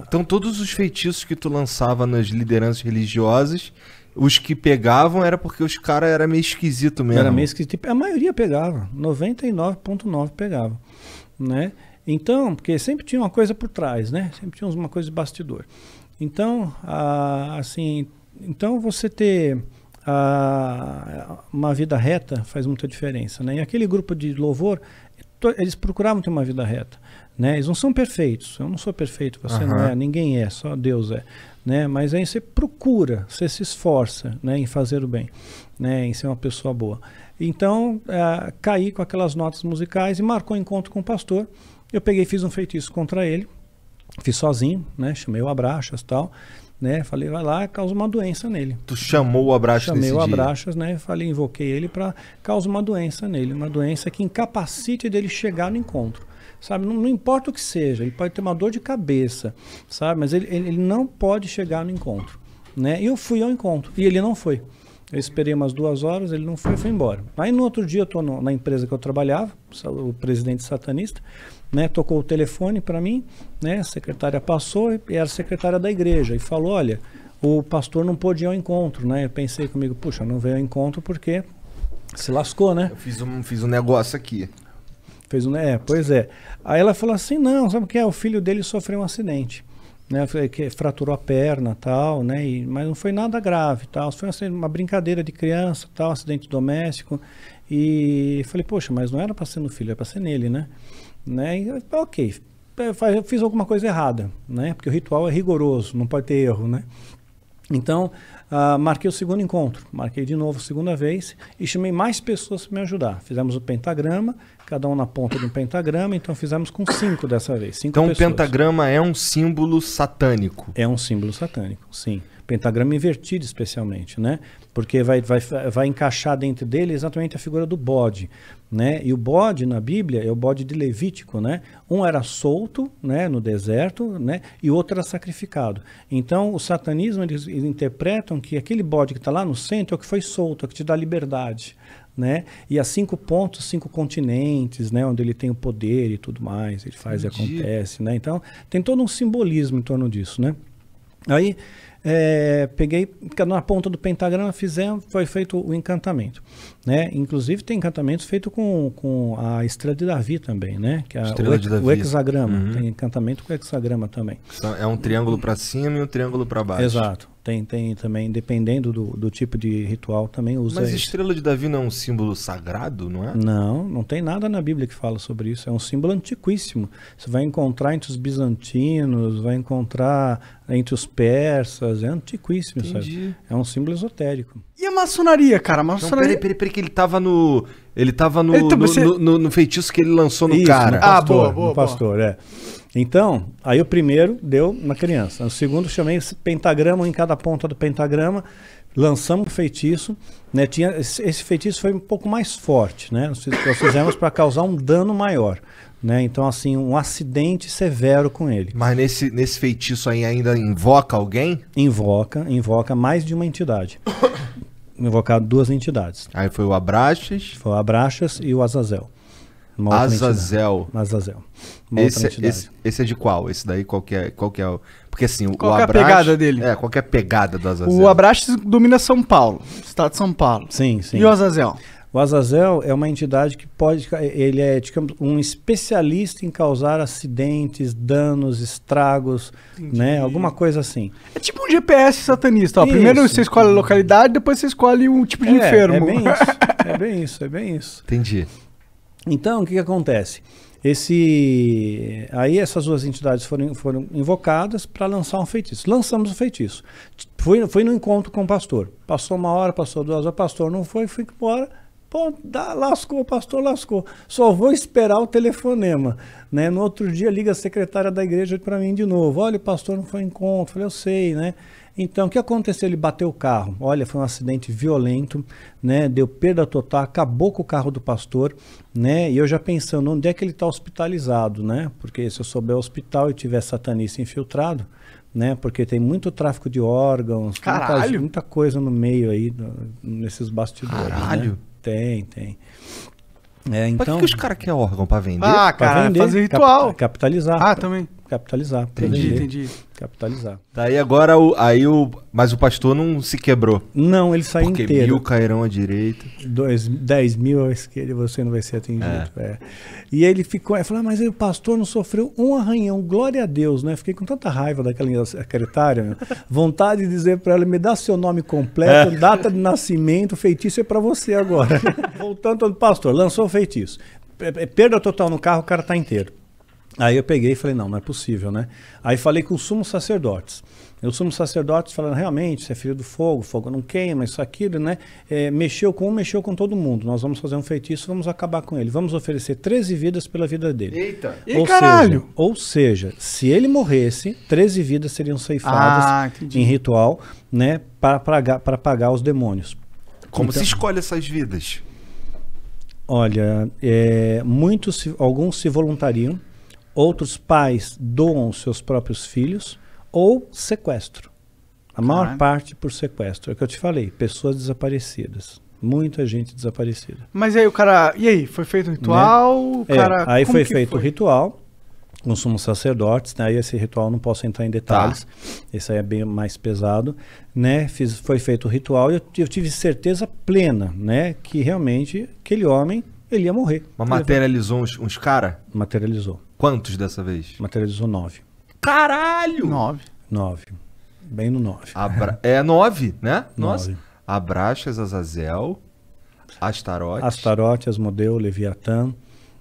então, todos os feitiços que tu lançava nas lideranças religiosas, os que pegavam era porque os caras eram meio esquisito mesmo. Era meio esquisito. A maioria pegava. 99,9% pegava. Né? Então, porque sempre tinha uma coisa por trás, né? Sempre tinha uma coisa de bastidor. Então, então você ter uma vida reta faz muita diferença, né? E aquele grupo de louvor, eles procuravam ter uma vida reta, né? Eles não são perfeitos, eu não sou perfeito, você não é, ninguém é, só Deus é, né? Mas aí você procura, você se esforça, né, em fazer o bem, né, em ser uma pessoa boa. Então, caí com aquelas notas musicais e marcou um encontro com o pastor. Eu peguei e fiz um feitiço contra ele. Fiz sozinho, né? Chamei o Abraxas e tal, né? Falei, vai lá, causa uma doença nele. Tu chamou o Abraxas nesse dia? Chamei o Abraxas, né? Falei, invoquei ele para causar uma doença nele, uma doença que incapacite dele chegar no encontro, sabe? Não importa o que seja, ele pode ter uma dor de cabeça, sabe? Mas ele não pode chegar no encontro, né? E eu fui ao encontro e ele não foi. Eu esperei umas 2 horas, ele não foi embora. Aí no outro dia eu estou na empresa que eu trabalhava, o presidente satanista, né, tocou o telefone para mim, né, a secretária passou e era a secretária da igreja e falou, olha, o pastor não pôde ir ao encontro, né? Eu pensei comigo, puxa, não veio ao encontro porque se lascou, né? Eu fiz um negócio aqui. Pois é. Aí ela falou assim, não, sabe o que é? O filho dele sofreu um acidente, né? Que fraturou a perna, tal, né? Mas não foi nada grave, tal. Foi uma brincadeira de criança, tal, acidente doméstico. E falei, poxa, mas não era para ser no filho, era para ser nele, né? E, ok, eu fiz alguma coisa errada, né? Porque o ritual é rigoroso, não pode ter erro, né? Então, marquei o segundo encontro, marquei de novo a segunda vez e chamei mais pessoas para me ajudar. Fizemos o pentagrama, cada um na ponta de um pentagrama, então fizemos com 5 dessa vez. 5 então pessoas. O pentagrama é um símbolo satânico? É um símbolo satânico, sim. Pentagrama invertido especialmente, né? Porque vai encaixar dentro dele exatamente a figura do bode, né? E o bode na Bíblia é o bode de Levítico, né? Um era solto, né, no deserto, né? E o outro era sacrificado. Então, o satanismo, eles interpretam que aquele bode que está lá no centro é o que foi solto, é o que te dá liberdade, né? E há 5 pontos, 5 continentes, né? Onde ele tem o poder e tudo mais, ele faz e acontece, né? Então, tem todo um simbolismo em torno disso, né? Aí, peguei, na ponta do pentagrama foi feito o encantamento, né? Inclusive tem encantamentos feitos com a estrela de Davi também, né? Que é o hexagrama, tem encantamento com o hexagrama também. É um triângulo para cima e um triângulo para baixo. Exato. Tem também, dependendo do tipo de ritual, também usa. Mas a estrela de Davi não é um símbolo sagrado, não é? Não tem nada na Bíblia que fala sobre isso. É um símbolo antiquíssimo. Você vai encontrar entre os bizantinos, vai encontrar entre os persas, é antiquíssimo, sabe? É um símbolo esotérico. E a maçonaria, cara? A maçonaria... Não, peraí, que ele tava no feitiço que ele lançou no cara. No pastor, é. Então, aí o primeiro deu na criança. O segundo chamei esse pentagrama em cada ponta do pentagrama, lançamos o feitiço, né? Esse feitiço foi um pouco mais forte, né? Nós fizemos para causar um dano maior, né? Então, assim, um acidente severo com ele. Mas nesse feitiço aí ainda invoca alguém? Invoca mais de uma entidade. Invocado 2 entidades. Aí foi o Abraxas? Foi o Abraxas e o Azazel. Azazel. Esse é de qual? Esse daí qual que é o... Porque assim, qual é a pegada dele? Qual que é a pegada do Azazel? O Abraxas domina São Paulo, estado de São Paulo. Sim. E o Azazel? O Azazel é uma entidade que ele é, digamos, um especialista em causar acidentes, danos, estragos, né? Alguma coisa assim. É tipo um GPS satanista, ó. Primeiro você escolhe a localidade, depois você escolhe um tipo de enfermo. É bem isso. Entendi. Então, o que acontece? Aí essas duas entidades foram invocadas para lançar um feitiço. Lançamos o feitiço. Fui no encontro com o pastor. Passou 1 hora, passou 2 horas, o pastor não foi, fui embora. Pô, lascou, o pastor lascou. Só vou esperar o telefonema. Né? No outro dia liga a secretária da igreja para mim de novo. Olha, o pastor não foi ao encontro. Falei, eu sei, né? Então, o que aconteceu? Ele bateu o carro. Olha, foi um acidente violento, né? Deu perda total, acabou com o carro do pastor, né? E eu já pensando, onde é que ele está hospitalizado, né? Porque se eu souber o hospital e tiver satanista infiltrado, né? Porque tem muito tráfico de órgãos, muita coisa no meio aí, nesses bastidores. Caralho! Né? Tem. Então... Por que os caras querem órgão pra vender? Ah, cara, vender, fazer ritual. Capitalizar. Também. Capitalizar. Entendi. Capitalizar. Daí agora, mas o pastor não se quebrou. Não, ele saiu inteiro. Porque 1000 cairão à direita. 10 mil à esquerda, você não vai ser atingido. E ele falou, mas aí o pastor não sofreu um arranhão, glória a Deus, né? Fiquei com tanta raiva daquela secretária, vontade de dizer para ela, me dá seu nome completo, data de nascimento, feitiço é para você agora. Voltando ao pastor, lançou o feitiço. Perda total no carro, o cara tá inteiro. Aí eu peguei e falei, não é possível, né? Aí falei com os sumos sacerdotes. E os sumos sacerdotes falaram, realmente, você é filho do fogo, o fogo não queima, isso, aquilo, né? Mexeu com todo mundo. Nós vamos fazer um feitiço, vamos acabar com ele. Vamos oferecer 13 vidas pela vida dele. Eita! Caralho! Ou seja, se ele morresse, 13 vidas seriam ceifadas em ritual, né? Para pagar os demônios. Como se escolhe essas vidas? Olha, alguns se voluntariam. Outros pais doam seus próprios filhos ou sequestro. A maior parte por sequestro. É o que eu te falei, pessoas desaparecidas. Muita gente desaparecida. Mas aí o cara... E aí, foi feito o ritual? Né? O cara, aí foi feito o ritual com os sumos sacerdotes. Né? Aí esse ritual não posso entrar em detalhes. Esse aí é bem mais pesado. Né? Foi feito o ritual e eu tive certeza plena, né? Que realmente aquele homem ele ia morrer. Mas materializou uns caras? Materializou. Quantos dessa vez? Materializou 9. Caralho! 9. Bem no 9. 9, né? 9. Nossa. Abraxas, Azazel, Astarote. Astarote, Asmodeu, Leviatã,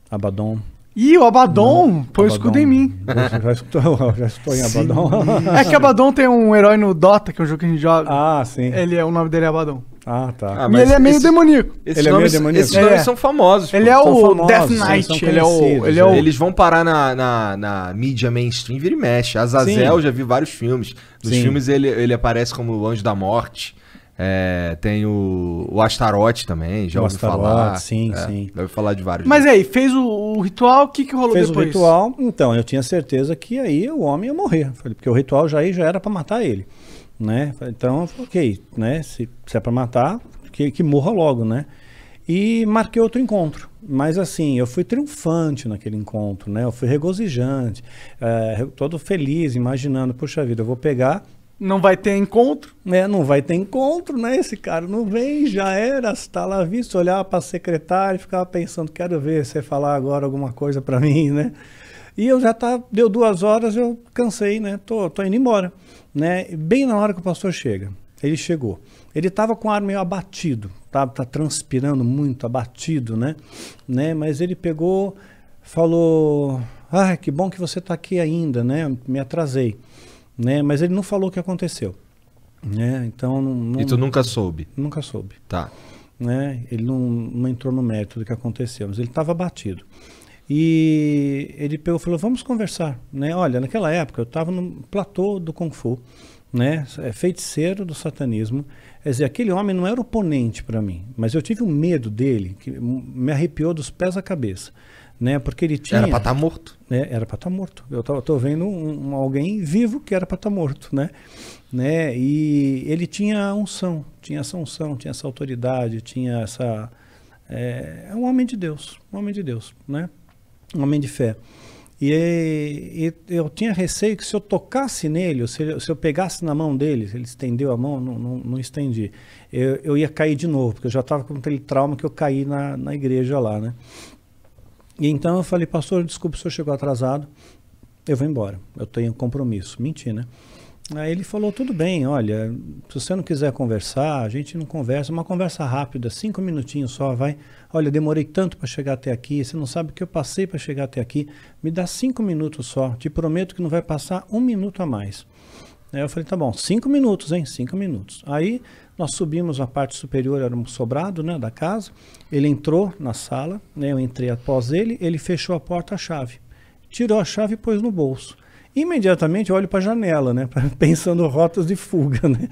Abaddon. Ih, o Abaddon põe o escudo em mim. Já escutou em Abaddon? É que Abaddon tem um herói no Dota, que é um jogo que a gente joga. Sim. O nome dele é Abaddon. Tá. E ele é meio demoníaco. Esses nomes são famosos. Ele é o Death Knight. Eles vão parar na mídia mainstream, vira e mexe. Azazel, já vi vários filmes. Nos filmes ele aparece como o Anjo da Morte. Tem o Astarote também, já ouvi falar. Sim. Já ouvi falar de vários. Mas aí, fez o ritual, o que rolou depois? Fez o ritual, então eu tinha certeza que aí o homem ia morrer. Porque o ritual já era para matar ele. Né? Então, ok, né? Se é para matar, que morra logo, né? E marquei outro encontro. Mas assim, eu fui triunfante naquele encontro, né? Eu fui regozijante, todo feliz, imaginando, puxa vida, eu vou pegar... Não vai ter encontro? Não vai ter encontro, né? Esse cara não vem, já era, está lá visto, olhar para a secretária e ficava pensando, quero ver você falar agora alguma coisa para mim, né? E eu deu 2 horas, eu cansei, né? Tô indo embora. Né? Bem na hora que o pastor chega, ele chegou. Ele estava com o ar meio abatido, tá transpirando muito, abatido, né? Mas ele pegou, falou, que bom que você está aqui ainda, né? Me atrasei, né? Mas ele não falou o que aconteceu, né? Então não. E tu nunca soube? Nunca soube. Tá. Né? Ele não entrou no mérito do que aconteceu, mas ele estava abatido. E ele pegou e falou, vamos conversar, né? Olha, naquela época eu estava no platô do Kung Fu, né? Feiticeiro do satanismo. Quer dizer, aquele homem não era oponente para mim, mas eu tive um medo dele, que me arrepiou dos pés à cabeça, né? Porque ele tinha... Era para estar morto. Era para estar morto. Eu tô vendo alguém vivo que era para estar morto, né? E ele tinha unção, tinha essa autoridade, tinha essa... um homem de Deus, né? Um homem de fé. E eu tinha receio que se eu tocasse nele, ou se eu pegasse na mão dele, ele estendeu a mão, não estendi, eu ia cair de novo, porque eu já estava com aquele trauma que eu caí na igreja lá, né? E então eu falei, pastor, desculpa, o senhor chegou atrasado, eu vou embora, eu tenho compromisso. Menti, né? Aí ele falou, tudo bem, olha, se você não quiser conversar, a gente não conversa, uma conversa rápida, 5 minutinhos só, vai. Olha, demorei tanto para chegar até aqui, você não sabe o que eu passei para chegar até aqui, me dá 5 minutos só, te prometo que não vai passar 1 minuto a mais. Aí eu falei, tá bom, 5 minutos, hein, 5 minutos. Aí nós subimos a parte superior, era um sobrado, né, da casa, ele entrou na sala, né, eu entrei após ele, ele fechou a porta, a chave, tirou a chave e pôs no bolso. Imediatamente eu olho para a janela, né? Pensando rotas de fuga, né?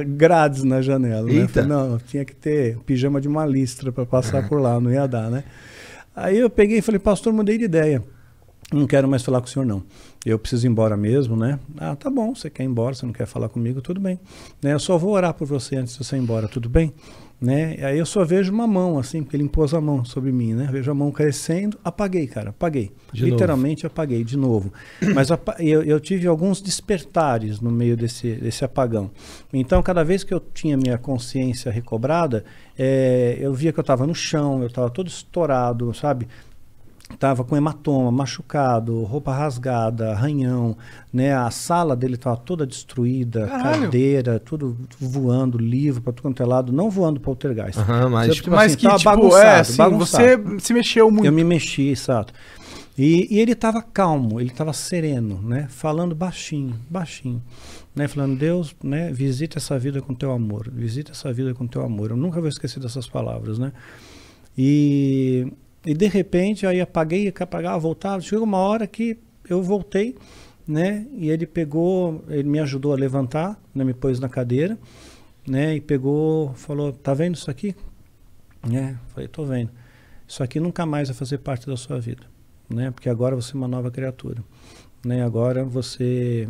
Grades na janela. Né? Falei, não, tinha que ter pijama de uma listra para passar por lá, não ia dar, né? Aí eu peguei e falei, pastor, mudei de ideia. Não quero mais falar com o senhor, não. Eu preciso ir embora mesmo, né? Ah, tá bom, você quer ir embora, você não quer falar comigo, tudo bem. Né? Eu só vou orar por você antes de você ir embora, tudo bem? Né? Aí eu só vejo uma mão, assim, porque ele impôs a mão sobre mim, né? Vejo a mão crescendo, apaguei, cara, apaguei. Literalmente apaguei de novo. Mas eu tive alguns despertares no meio desse apagão. Então, cada vez que eu tinha minha consciência recobrada, eu via que eu estava no chão, eu estava todo estourado, sabe? Tava com hematoma, machucado, roupa rasgada, arranhão, né? A sala dele estava toda destruída, cadeira, tudo voando, livro para tudo quanto é lado, não voando poltergeist. Mas tipo assim, que tipo, bagunçado. Você se mexeu muito. Eu me mexi, exato. E ele estava calmo, ele estava sereno, né? Falando baixinho, né? Falando, Deus, né? Visita essa vida com teu amor, visita essa vida com teu amor. Eu nunca vou esquecer dessas palavras, né? E de repente, aí apaguei, apagava, voltava. Chegou uma hora que eu voltei, né? E ele me ajudou a levantar, né? Me pôs na cadeira, né? E pegou, falou, tá vendo isso aqui? Falei, tô vendo. Isso aqui nunca mais vai fazer parte da sua vida, né? Porque agora você é uma nova criatura, né? Agora você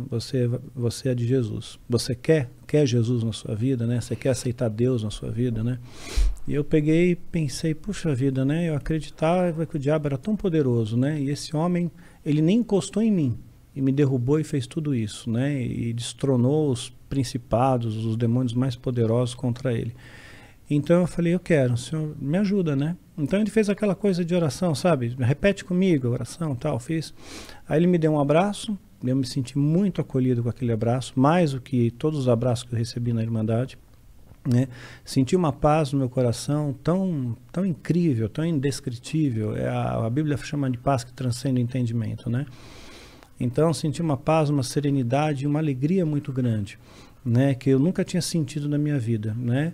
é de Jesus. Você quer Jesus na sua vida, né? Você quer aceitar Deus na sua vida, né? E eu peguei e pensei, puxa vida, né? Eu acreditava que o diabo era tão poderoso, né? E esse homem, ele nem encostou em mim e me derrubou e fez tudo isso, né? E destronou os principados, os demônios mais poderosos contra ele. Então eu falei, eu quero, o senhor me ajuda, né? Então ele fez aquela coisa de oração, sabe? Repete comigo a oração, tal, fiz. Aí ele me deu um abraço, eu me senti muito acolhido com aquele abraço, mais do que todos os abraços que eu recebi na Irmandade, né? Senti uma paz no meu coração tão incrível, tão indescritível. A Bíblia chama de paz que transcende o entendimento, né? Então senti uma paz, uma serenidade, uma alegria muito grande, né? Que eu nunca tinha sentido na minha vida, né?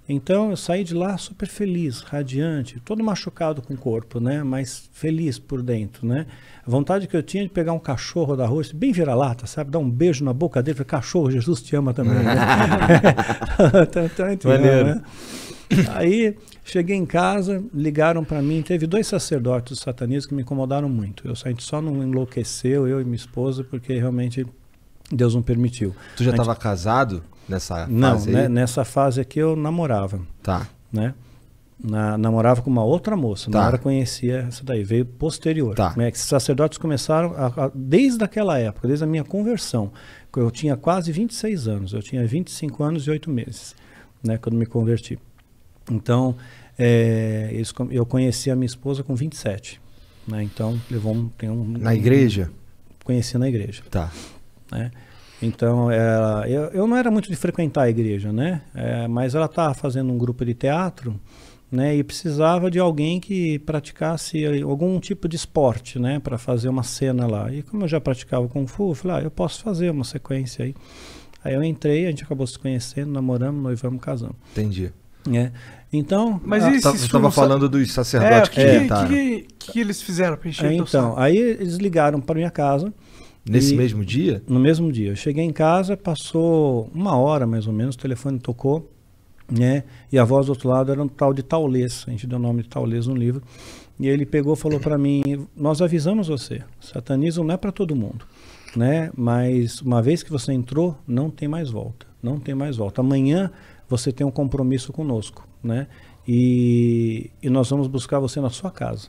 Então eu saí de lá super feliz, radiante, todo machucado com o corpo, né? Mas feliz por dentro, né? A vontade que eu tinha de pegar um cachorro da rua, bem vira-lata, sabe? Dar um beijo na boca dele, falar, cachorro, Jesus te ama também, né? Maneiro. Né? Aí cheguei em casa, ligaram para mim, teve 2 sacerdotes satanistas que me incomodaram muito. A gente só não enlouqueceu, eu e minha esposa, porque realmente Deus não permitiu. Tu já estava casado nessa fase? Não, né, nessa fase aqui eu namorava. Tá. Né? Namorava com uma outra moça, tá. Na hora conhecia essa daí, veio posterior. Tá. Né? Esses sacerdotes começaram desde aquela época, desde a minha conversão. Eu tinha quase 26 anos, eu tinha 25 anos e 8 meses, né, quando me converti. Então, eu conheci a minha esposa com 27. Né? Então, levou Na igreja? Conheci na igreja. Tá. Né? Então, eu não era muito de frequentar a igreja, né? Mas ela estava fazendo um grupo de teatro, né? E precisava de alguém que praticasse algum tipo de esporte, né? Para fazer uma cena lá. E como eu já praticava Kung Fu, eu falei, eu posso fazer uma sequência aí. Aí eu entrei, a gente acabou se conhecendo, namoramos, noivamos, casamos. Entendi. Então... Mas você estava falando dos sacerdotes que eles fizeram para encher Então, aí eles ligaram para minha casa. Nesse mesmo dia? No mesmo dia. Eu cheguei em casa, passou 1 hora mais ou menos, o telefone tocou, né? E a voz do outro lado era um tal de Taulês, a gente deu o nome de Taulês no livro. E ele pegou e falou para mim, nós avisamos você, satanismo não é para todo mundo, né? Mas uma vez que você entrou, não tem mais volta, não tem mais volta. Amanhã você tem um compromisso conosco, né? E nós vamos buscar você na sua casa.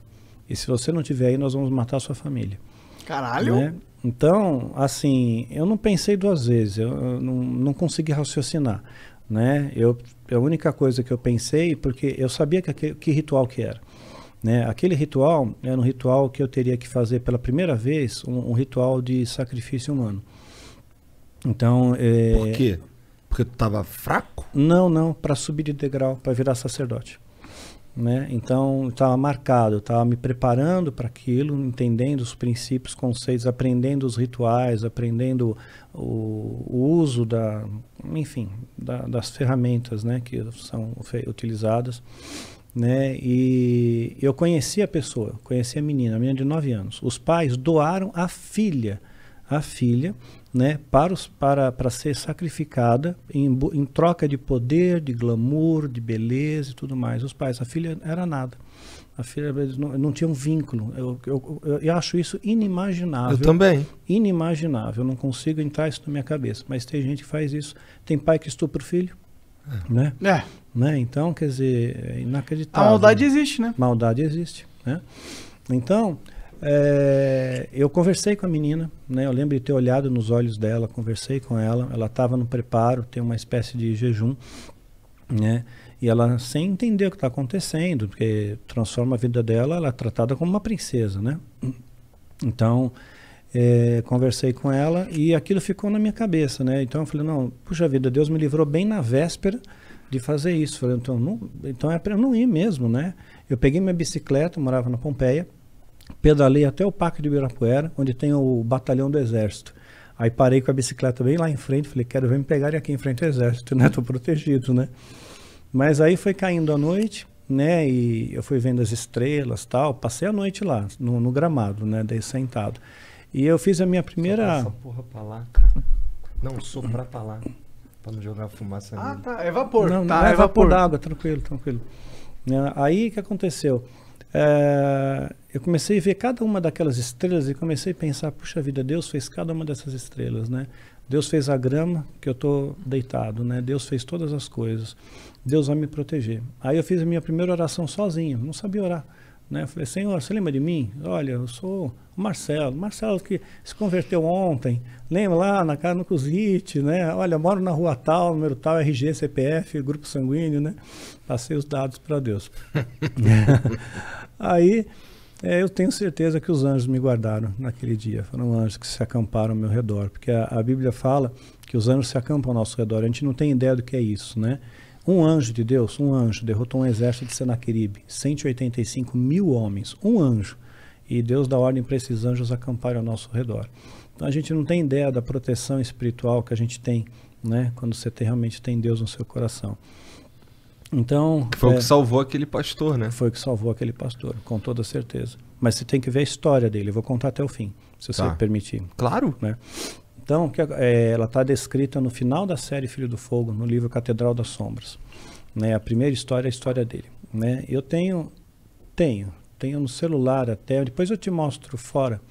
E se você não estiver aí, nós vamos matar a sua família. Caralho! Né? Então, assim, eu não pensei duas vezes, eu não consegui raciocinar, né? A única coisa que eu pensei, porque eu sabia que ritual que era, né? Aquele ritual era um ritual que eu teria que fazer pela primeira vez, um ritual de sacrifício humano. Então, Por quê? Porque tu estava fraco? Não, para subir de degrau, para virar sacerdote. Né? Então, estava marcado, estava me preparando para aquilo, entendendo os princípios, conceitos, aprendendo os rituais, aprendendo o uso das ferramentas, né, que são utilizadas. Né? E eu conheci a pessoa, conheci a menina de 9 anos. Os pais doaram a filha, né, para ser sacrificada em troca de poder, de glamour, de beleza e tudo mais. Os pais, a filha era nada. A filha não tinha um vínculo. Eu acho isso inimaginável. Eu também. Inimaginável. Eu não consigo entrar isso na minha cabeça. Mas tem gente que faz isso. Tem pai que estupra o filho. Né? Né? Então, quer dizer, é inacreditável. A maldade existe, né? Maldade existe. Né? Então... eu conversei com a menina, né? Eu lembro de ter olhado nos olhos dela, conversei com ela. Ela estava no preparo, tem uma espécie de jejum, né? E ela, sem entender o que está acontecendo, porque transforma a vida dela, ela é tratada como uma princesa, né? Então, conversei com ela e aquilo ficou na minha cabeça, né? Então eu falei, não, puxa vida, Deus me livrou bem na véspera de fazer isso. Falei, então é para eu não ir mesmo, né? Eu peguei minha bicicleta, eu morava na Pompeia, pedalei até o Parque de Ibirapuera, onde tem o batalhão do Exército. Aí parei com a bicicleta bem lá em frente, falei, quero ver me pegarem aqui em frente ao Exército, né? Tô protegido, né? Mas aí foi caindo a noite, né? E eu fui vendo as estrelas, tal. Passei a noite lá, no gramado, né? Daí sentado. E eu fiz a minha primeira... Essa porra pra lá, cara. Não, soprar pra lá. Pra não jogar fumaça nele. Tá. É vapor. Não, tá, é vapor d'água, tranquilo. Aí o que aconteceu? Eu comecei a ver cada uma daquelas estrelas e comecei a pensar, puxa vida, Deus fez cada uma dessas estrelas, né? Deus fez a grama que eu estou deitado, né? Deus fez todas as coisas. Deus vai me proteger. Aí eu fiz a minha primeira oração sozinho, não sabia orar, né? Eu falei, Senhor, você lembra de mim? Olha, eu sou o Marcelo que se converteu ontem. Lembra lá na casa no Cusite, né? Olha, moro na rua tal, número tal, RG, CPF, grupo sanguíneo, né? Passei os dados para Deus. Aí eu tenho certeza que os anjos me guardaram naquele dia. Foram anjos que se acamparam ao meu redor. Porque a Bíblia fala que os anjos se acampam ao nosso redor. A gente não tem ideia do que é isso, né? Um anjo de Deus, um anjo, derrotou um exército de Senaqueribe. 185 mil homens. Um anjo. E Deus dá ordem para esses anjos acamparem ao nosso redor. Então a gente não tem ideia da proteção espiritual que a gente tem, né? Quando você realmente tem Deus no seu coração. Então, foi o que salvou aquele pastor, né? Foi o que salvou aquele pastor, com toda certeza. Mas você tem que ver a história dele. Eu vou contar até o fim, se você permitir. Claro. Né? Então, ela está descrita no final da série Filho do Fogo, no livro Catedral das Sombras. Né? A primeira história é a história dele. Né? Eu tenho no celular até, depois eu te mostro fora,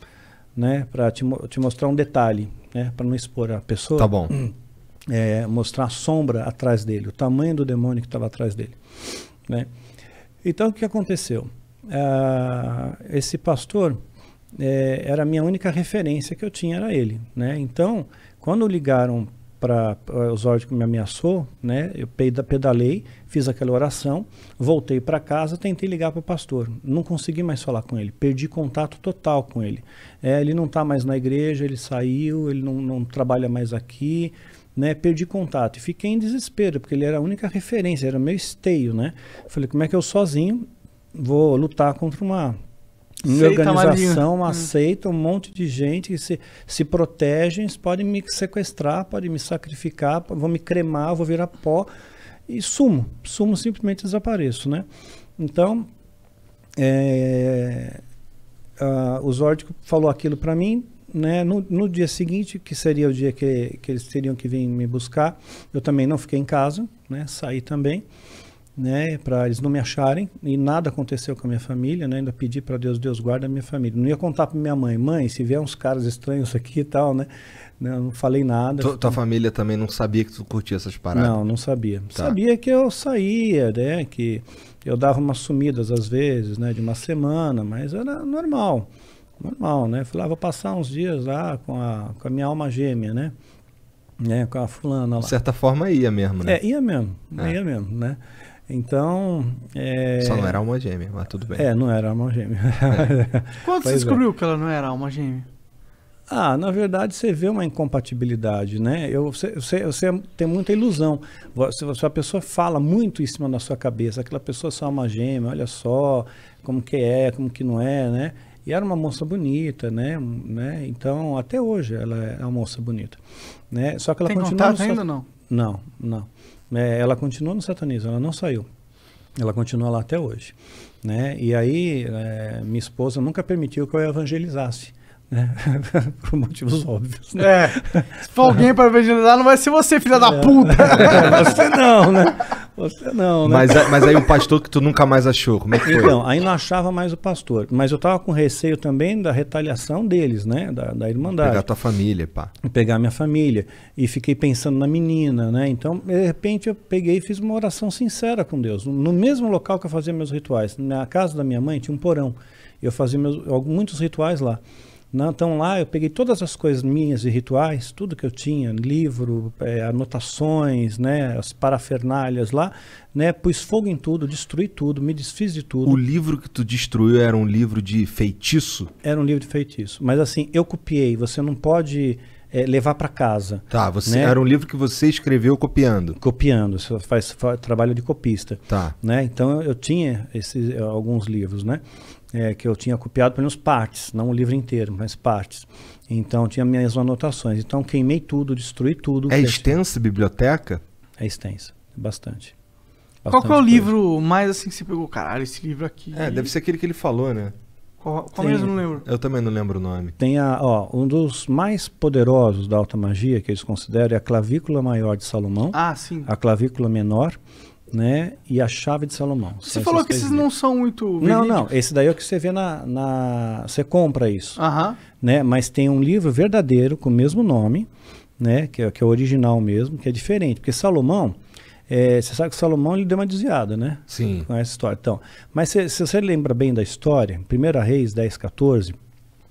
né? Para te mostrar um detalhe, né? Para não expor a pessoa. Tá bom. Mostrar a sombra atrás dele, o tamanho do demônio que estava atrás dele, né? Então o que aconteceu? Esse pastor era a minha única referência que eu tinha, era ele, né? Então quando ligaram para os órgãos que me ameaçou, né? Eu pedalei, fiz aquela oração, voltei para casa, tentei ligar para o pastor, não consegui mais falar com ele, perdi contato total com ele. Ele não está mais na igreja, ele saiu, ele não trabalha mais aqui, né? Perdi contato e fiquei em desespero, porque ele era a única referência, era meu esteio, né? Falei, como é que eu sozinho vou lutar contra uma organização, uma seita, um monte de gente que se protegem, podem me sequestrar, podem me sacrificar, vão me cremar, vou virar pó e sumo, simplesmente desapareço, né? Então, o Zórdico falou aquilo para mim, né? No dia seguinte, que seria o dia que eles teriam que vir me buscar, eu também não fiquei em casa, né? Saí também, né? Para eles não me acharem, e nada aconteceu com a minha família, né? Ainda pedi para Deus guarda a minha família. Não ia contar para minha mãe, se vier uns caras estranhos aqui e tal, né? Não falei nada. Tua família também não sabia que tu curtia essas paradas? Não sabia. Tá. Sabia que eu saía, né? Que eu dava umas sumidas às vezes, né? De uma semana, mas era normal. normal, né? Falei, vou passar uns dias lá com a minha alma gêmea, né? Com a fulana lá. De certa forma ia mesmo, né? Ia mesmo, né? Então... Só não era alma gêmea, mas tudo bem. Não era alma gêmea. Quando você descobriu que ela não era alma gêmea? Na verdade, você vê uma incompatibilidade, né? Você tem muita ilusão. Se a pessoa fala muito em cima da sua cabeça, aquela pessoa é só alma gêmea, olha só como que é, como que não é, né? E era uma moça bonita, né? Então, até hoje ela é uma moça bonita, né? Só que ela continua contato ainda ou não? Não. Ela continua no satanismo, ela não saiu. Ela continua lá até hoje, né? E aí, minha esposa nunca permitiu que eu evangelizasse. Por motivos óbvios, né? Se for alguém para evangelizar, não vai ser você, filha da puta. Você não, né? Você não, né? Mas aí o pastor que tu nunca mais achou, como é que foi? Então, aí não achava mais o pastor. Mas eu tava com receio também da retaliação deles, né? Da irmandade. Pegar tua família, pá. Pegar minha família. E fiquei pensando na menina, né? Então, de repente, eu peguei e fiz uma oração sincera com Deus. No mesmo local que eu fazia meus rituais. Na casa da minha mãe tinha um porão. Eu fazia muitos rituais lá. Então lá eu peguei todas as coisas minhas e rituais, tudo que eu tinha, livro, anotações, né, as parafernálias lá, né, pus fogo em tudo, destruí tudo, me desfiz de tudo. O livro que tu destruiu era um livro de feitiço? Era um livro de feitiço, mas assim, eu copiei, você não pode levar para casa. Tá, era um livro que você escreveu copiando? Copiando, você faz trabalho de copista. Tá. Né? Então eu tinha alguns livros, né? Que eu tinha copiado pelos partes, não o livro inteiro, mas partes. Então tinha minhas anotações. Então queimei tudo, destruí tudo. É extensa a biblioteca? É extensa, bastante. Qual que é o livro mais assim que você pegou? Caralho, esse livro aqui... deve ser aquele que ele falou, né? Qual mesmo? Não lembro. Eu também não lembro o nome. Tem um dos mais poderosos da alta magia, que eles consideram, é a clavícula maior de Salomão. Sim. A clavícula menor, né? E a chave de Salomão. Você falou que esses não são muito verídicos. Não, esse daí é o que você vê você compra isso. Né? Mas tem um livro verdadeiro com o mesmo nome, né? Que é o original mesmo, que é diferente. Porque Salomão, você sabe que Salomão ele deu uma desviada, né? Sim. Com essa história. Então, mas se você lembra bem da história, 1 Reis 10:14,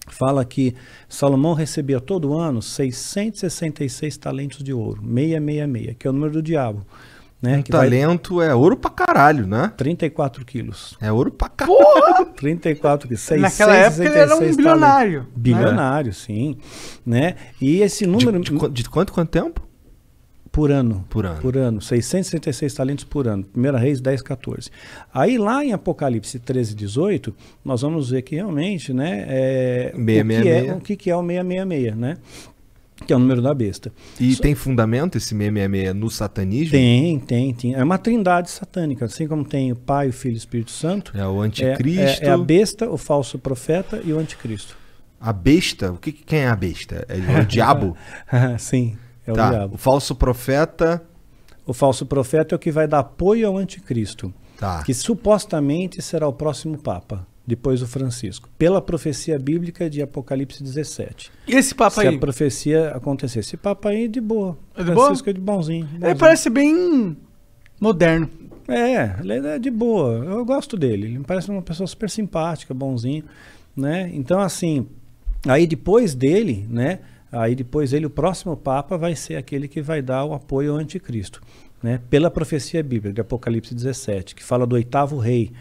fala que Salomão recebia todo ano 666 talentos de ouro, 666, que é o número do diabo. Né, talento é ouro pra caralho, né? 34 quilos. É ouro pra caralho. Porra! 34 quilos. Naquela época ele era um bilionário. Bilionário, sim. Né? E esse número... De quanto tempo? Por ano. Por ano. Por ano. 666 talentos por ano. 1 Reis 10:14. Aí lá em Apocalipse 13:18, nós vamos ver que realmente, né, o que é o 666, né? Que é o número da besta. E tem fundamento esse 666 no satanismo? Tem. É uma trindade satânica, assim como tem o Pai, o Filho e o Espírito Santo. É o anticristo. É a besta, o falso profeta e o anticristo. A besta? Quem é a besta? É o diabo? Sim, é o diabo. O falso profeta... O falso profeta é o que vai dar apoio ao anticristo. Tá. Que supostamente será o próximo Papa. Depois do Francisco, pela profecia bíblica de Apocalipse 17. E esse Papa aí? Se a profecia acontecer. Esse Papa aí de boa. É de Francisco boa? É de bonzinho. Ele parece bem moderno. Ele é de boa. Eu gosto dele. Ele me parece uma pessoa super simpática, bonzinho, né? Então, assim, aí depois dele, né? O próximo Papa vai ser aquele que vai dar o apoio ao anticristo, né? Pela profecia bíblica de Apocalipse 17, que fala do 8º rei.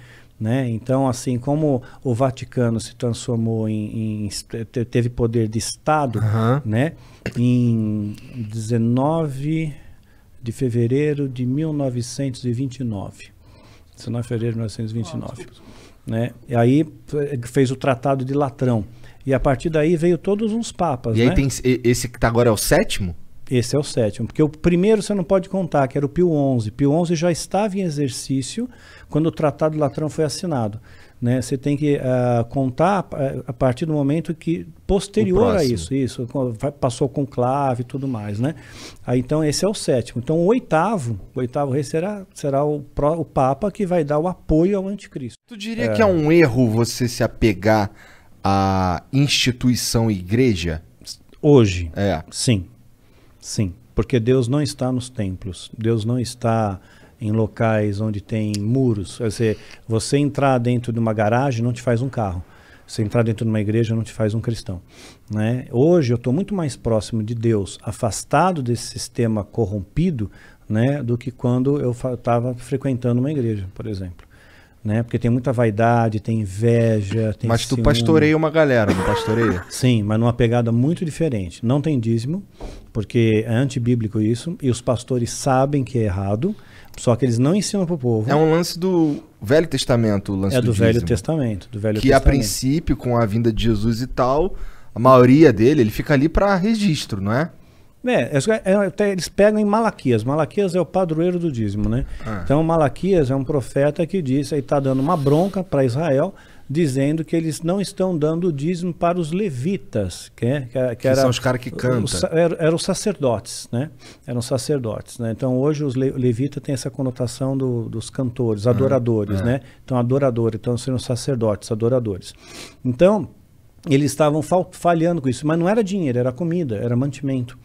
Né? Então, assim como o Vaticano se transformou teve poder de Estado, né? Em 19 de fevereiro de 1929. 19 de fevereiro de 1929. Né? E aí fez o Tratado de Latrão. E a partir daí veio todos uns papas. E aí né? tem esse que tá agora é o 7º? Esse é o 7º, porque o primeiro você não pode contar, que era o Pio XI. Pio XI já estava em exercício quando o Tratado de Latrão foi assinado. Né? Você tem que contar a partir do momento que, posterior a isso, passou com conclave e tudo mais. Né? Aí, então esse é o 7º. Então o oitavo rei será o Papa que vai dar o apoio ao anticristo. Tu diria que é um erro você se apegar à instituição igreja? Hoje, sim. Sim, porque Deus não está nos templos, Deus não está em locais onde tem muros. Quer dizer, você entrar dentro de uma garagem não te faz um carro. Você entrar dentro de uma igreja não te faz um cristão, né? Hoje eu estou muito mais próximo de Deus, afastado desse sistema corrompido, né, do que quando eu estava frequentando uma igreja, por exemplo. Né? Porque tem muita vaidade, tem inveja, tem Mas tu pastoreia uma galera, não pastoreia? Sim, mas numa pegada muito diferente. Não tem dízimo, porque é antibíblico isso, e os pastores sabem que é errado, só que eles não ensinam para o povo. É um lance do Velho Testamento, o lance do dízimo. Velho Testamento. Que a princípio, com a vinda de Jesus e tal, a maioria dele, ele fica ali para registro, não é? Eles pegam em Malaquias. Malaquias é o padroeiro do dízimo, né? Então Malaquias é um profeta que diz, aí está dando uma bronca para Israel, dizendo que eles não estão dando o dízimo para os levitas, que são os caras que cantam. Eram os sacerdotes, né? Eram sacerdotes, né? Então hoje os levitas têm essa conotação dos cantores, adoradores, né? Então adoradores, então sendo sacerdotes, adoradores. Então eles estavam falhando com isso, mas não era dinheiro, era comida, era mantimento.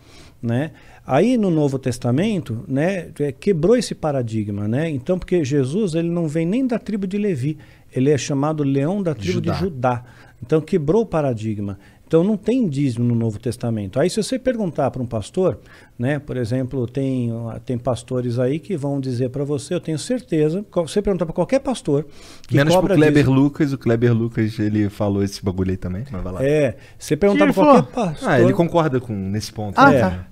Né? Aí no Novo Testamento, né, quebrou esse paradigma, né? Então, porque Jesus ele não vem nem da tribo de Levi, ele é chamado Leão da tribo de Judá. Então quebrou o paradigma. Então não tem dízimo no Novo Testamento. Aí se você perguntar para um pastor, né, por exemplo, tem pastores aí que vão dizer para você, eu tenho certeza, você perguntar para qualquer pastor que menos cobra pro Kleber dízimo, Lucas, o Kleber Lucas ele falou esse bagulho aí também, mas vai lá. Você perguntar para qualquer pastor... ele concorda nesse ponto. Tá.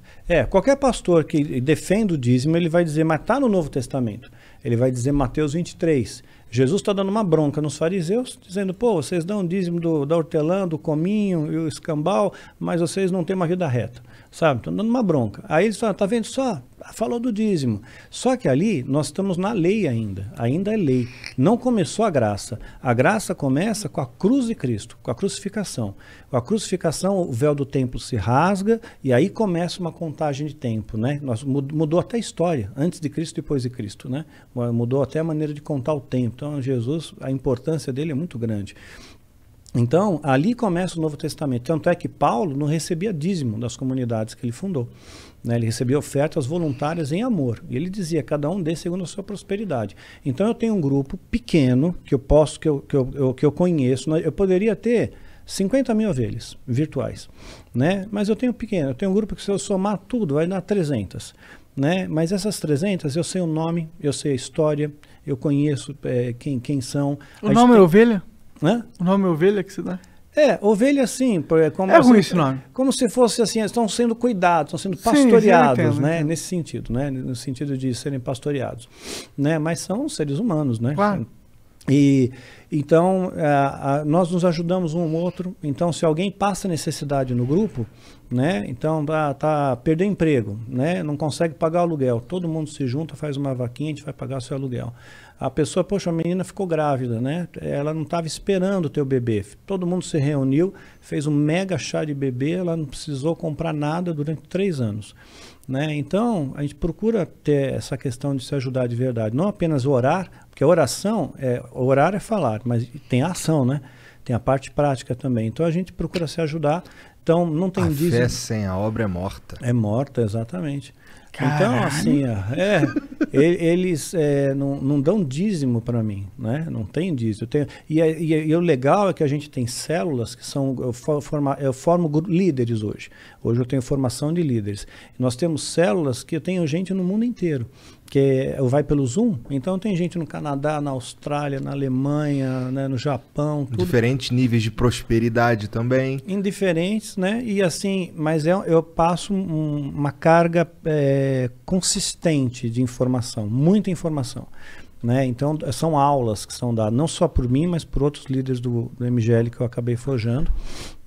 Qualquer pastor que defende o dízimo, ele vai dizer, mas está no Novo Testamento. Ele vai dizer Mateus 23. Jesus está dando uma bronca nos fariseus, dizendo, pô, vocês dão o dízimo da hortelã, do cominho e o escambau, mas vocês não têm uma vida reta, sabe? Estão dando uma bronca. Aí eles falam, tá vendo só? Falou do dízimo. Só que ali nós estamos na lei ainda é lei. Não começou a graça. A graça começa com a cruz de Cristo, com a crucificação. Com a crucificação, o véu do templo se rasga e aí começa uma contagem de tempo, né? Mudou até a história, antes de Cristo e depois de Cristo, né? Mudou até a maneira de contar o tempo. Então, Jesus, a importância dele é muito grande. Então, ali começa o Novo Testamento. Tanto é que Paulo não recebia dízimo das comunidades que ele fundou. Né? Ele recebia ofertas voluntárias em amor. E ele dizia, cada um dê segundo a sua prosperidade. Então, eu tenho um grupo pequeno que eu conheço. Eu poderia ter 50 mil ovelhas virtuais. Né? Mas eu tenho pequeno. Eu tenho um grupo que, se eu somar tudo, vai dar 300. Né? Mas essas 300, eu sei o nome, eu sei a história, eu conheço quem são. O nome é ovelha? Hã? O nome é ovelha que você dá? Ovelha sim. É ruim esse nome. Como se fosse assim, estão sendo cuidados, estão sendo pastoreados, sim, né? Entendo. Nesse sentido, né? No sentido de serem pastoreados. Né? Mas são seres humanos, né? Claro. E então nós nos ajudamos um ao outro. Então, se alguém passa necessidade no grupo, né? Então perdeu emprego, né? Não consegue pagar o aluguel. Todo mundo se junta, faz uma vaquinha, a gente vai pagar o seu aluguel. A pessoa, poxa, a menina ficou grávida, né? Ela não estava esperando o teu bebê. Todo mundo se reuniu, fez um mega chá de bebê, ela não precisou comprar nada durante 3 anos. Né? Então, a gente procura ter essa questão de se ajudar de verdade. Não apenas orar, porque a oração, orar é falar, mas tem a ação, né? Tem a parte prática também. Então, a gente procura se ajudar. Então, não tem dízimo. A fé sem a obra é morta. É morta, exatamente. Caralho. Então, assim, eles não dão dízimo para mim, né? Não tem dízimo. E o legal é que a gente tem células que são... Eu formo líderes hoje. Hoje eu tenho formação de líderes. Nós temos células que eu tenho gente no mundo inteiro. Que vai pelo Zoom, então tem gente no Canadá, na Austrália, na Alemanha, né, no Japão. Tudo. Diferentes níveis de prosperidade também. Indiferentes, né? E assim, mas eu passo uma carga consistente de informação, muita informação. Né? Então, são aulas que são dadas, não só por mim, mas por outros líderes do MGL que eu acabei forjando,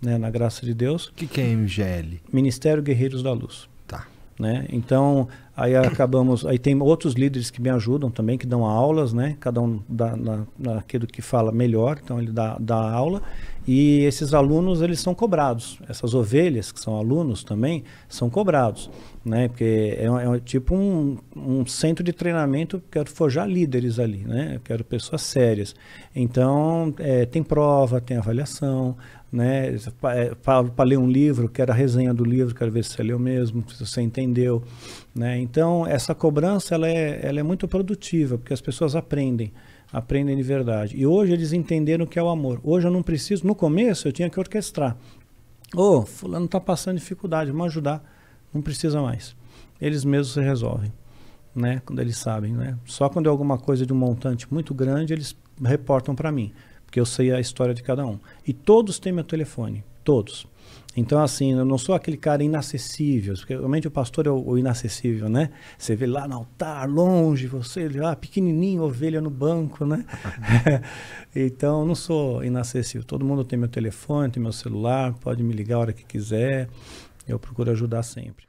né, na graça de Deus. O que é MGL? Ministério Guerreiros da Luz. Tá. Né? Então, aí tem outros líderes que me ajudam também, que dão aulas, né? Cada um dá naquilo que fala melhor, então ele dá aula, e esses alunos, eles são cobrados. Essas ovelhas, que são alunos também, são cobrados. né? Porque é tipo um centro de treinamento, quero forjar líderes ali, né? Eu quero pessoas sérias. Então, tem prova, tem avaliação, né? Para ler um livro, quero a resenha do livro, quero ver se você leu mesmo, se você entendeu, né? Então, essa cobrança, ela é muito produtiva, porque as pessoas aprendem de verdade. E hoje eles entenderam o que é o amor. Hoje eu não preciso, no começo eu tinha que orquestrar. Fulano está passando dificuldade, vamos ajudar. Não precisa mais. Eles mesmos se resolvem, né? Quando eles sabem, né? Só quando é alguma coisa de um montante muito grande, eles reportam para mim, porque eu sei a história de cada um. E todos têm meu telefone, todos. Então, assim, eu não sou aquele cara inacessível, porque realmente o pastor é o inacessível, né? Você vê lá no altar, longe, você lá, pequenininho, ovelha no banco, né? Então, eu não sou inacessível. Todo mundo tem meu telefone, tem meu celular, pode me ligar a hora que quiser. Eu procuro ajudar sempre.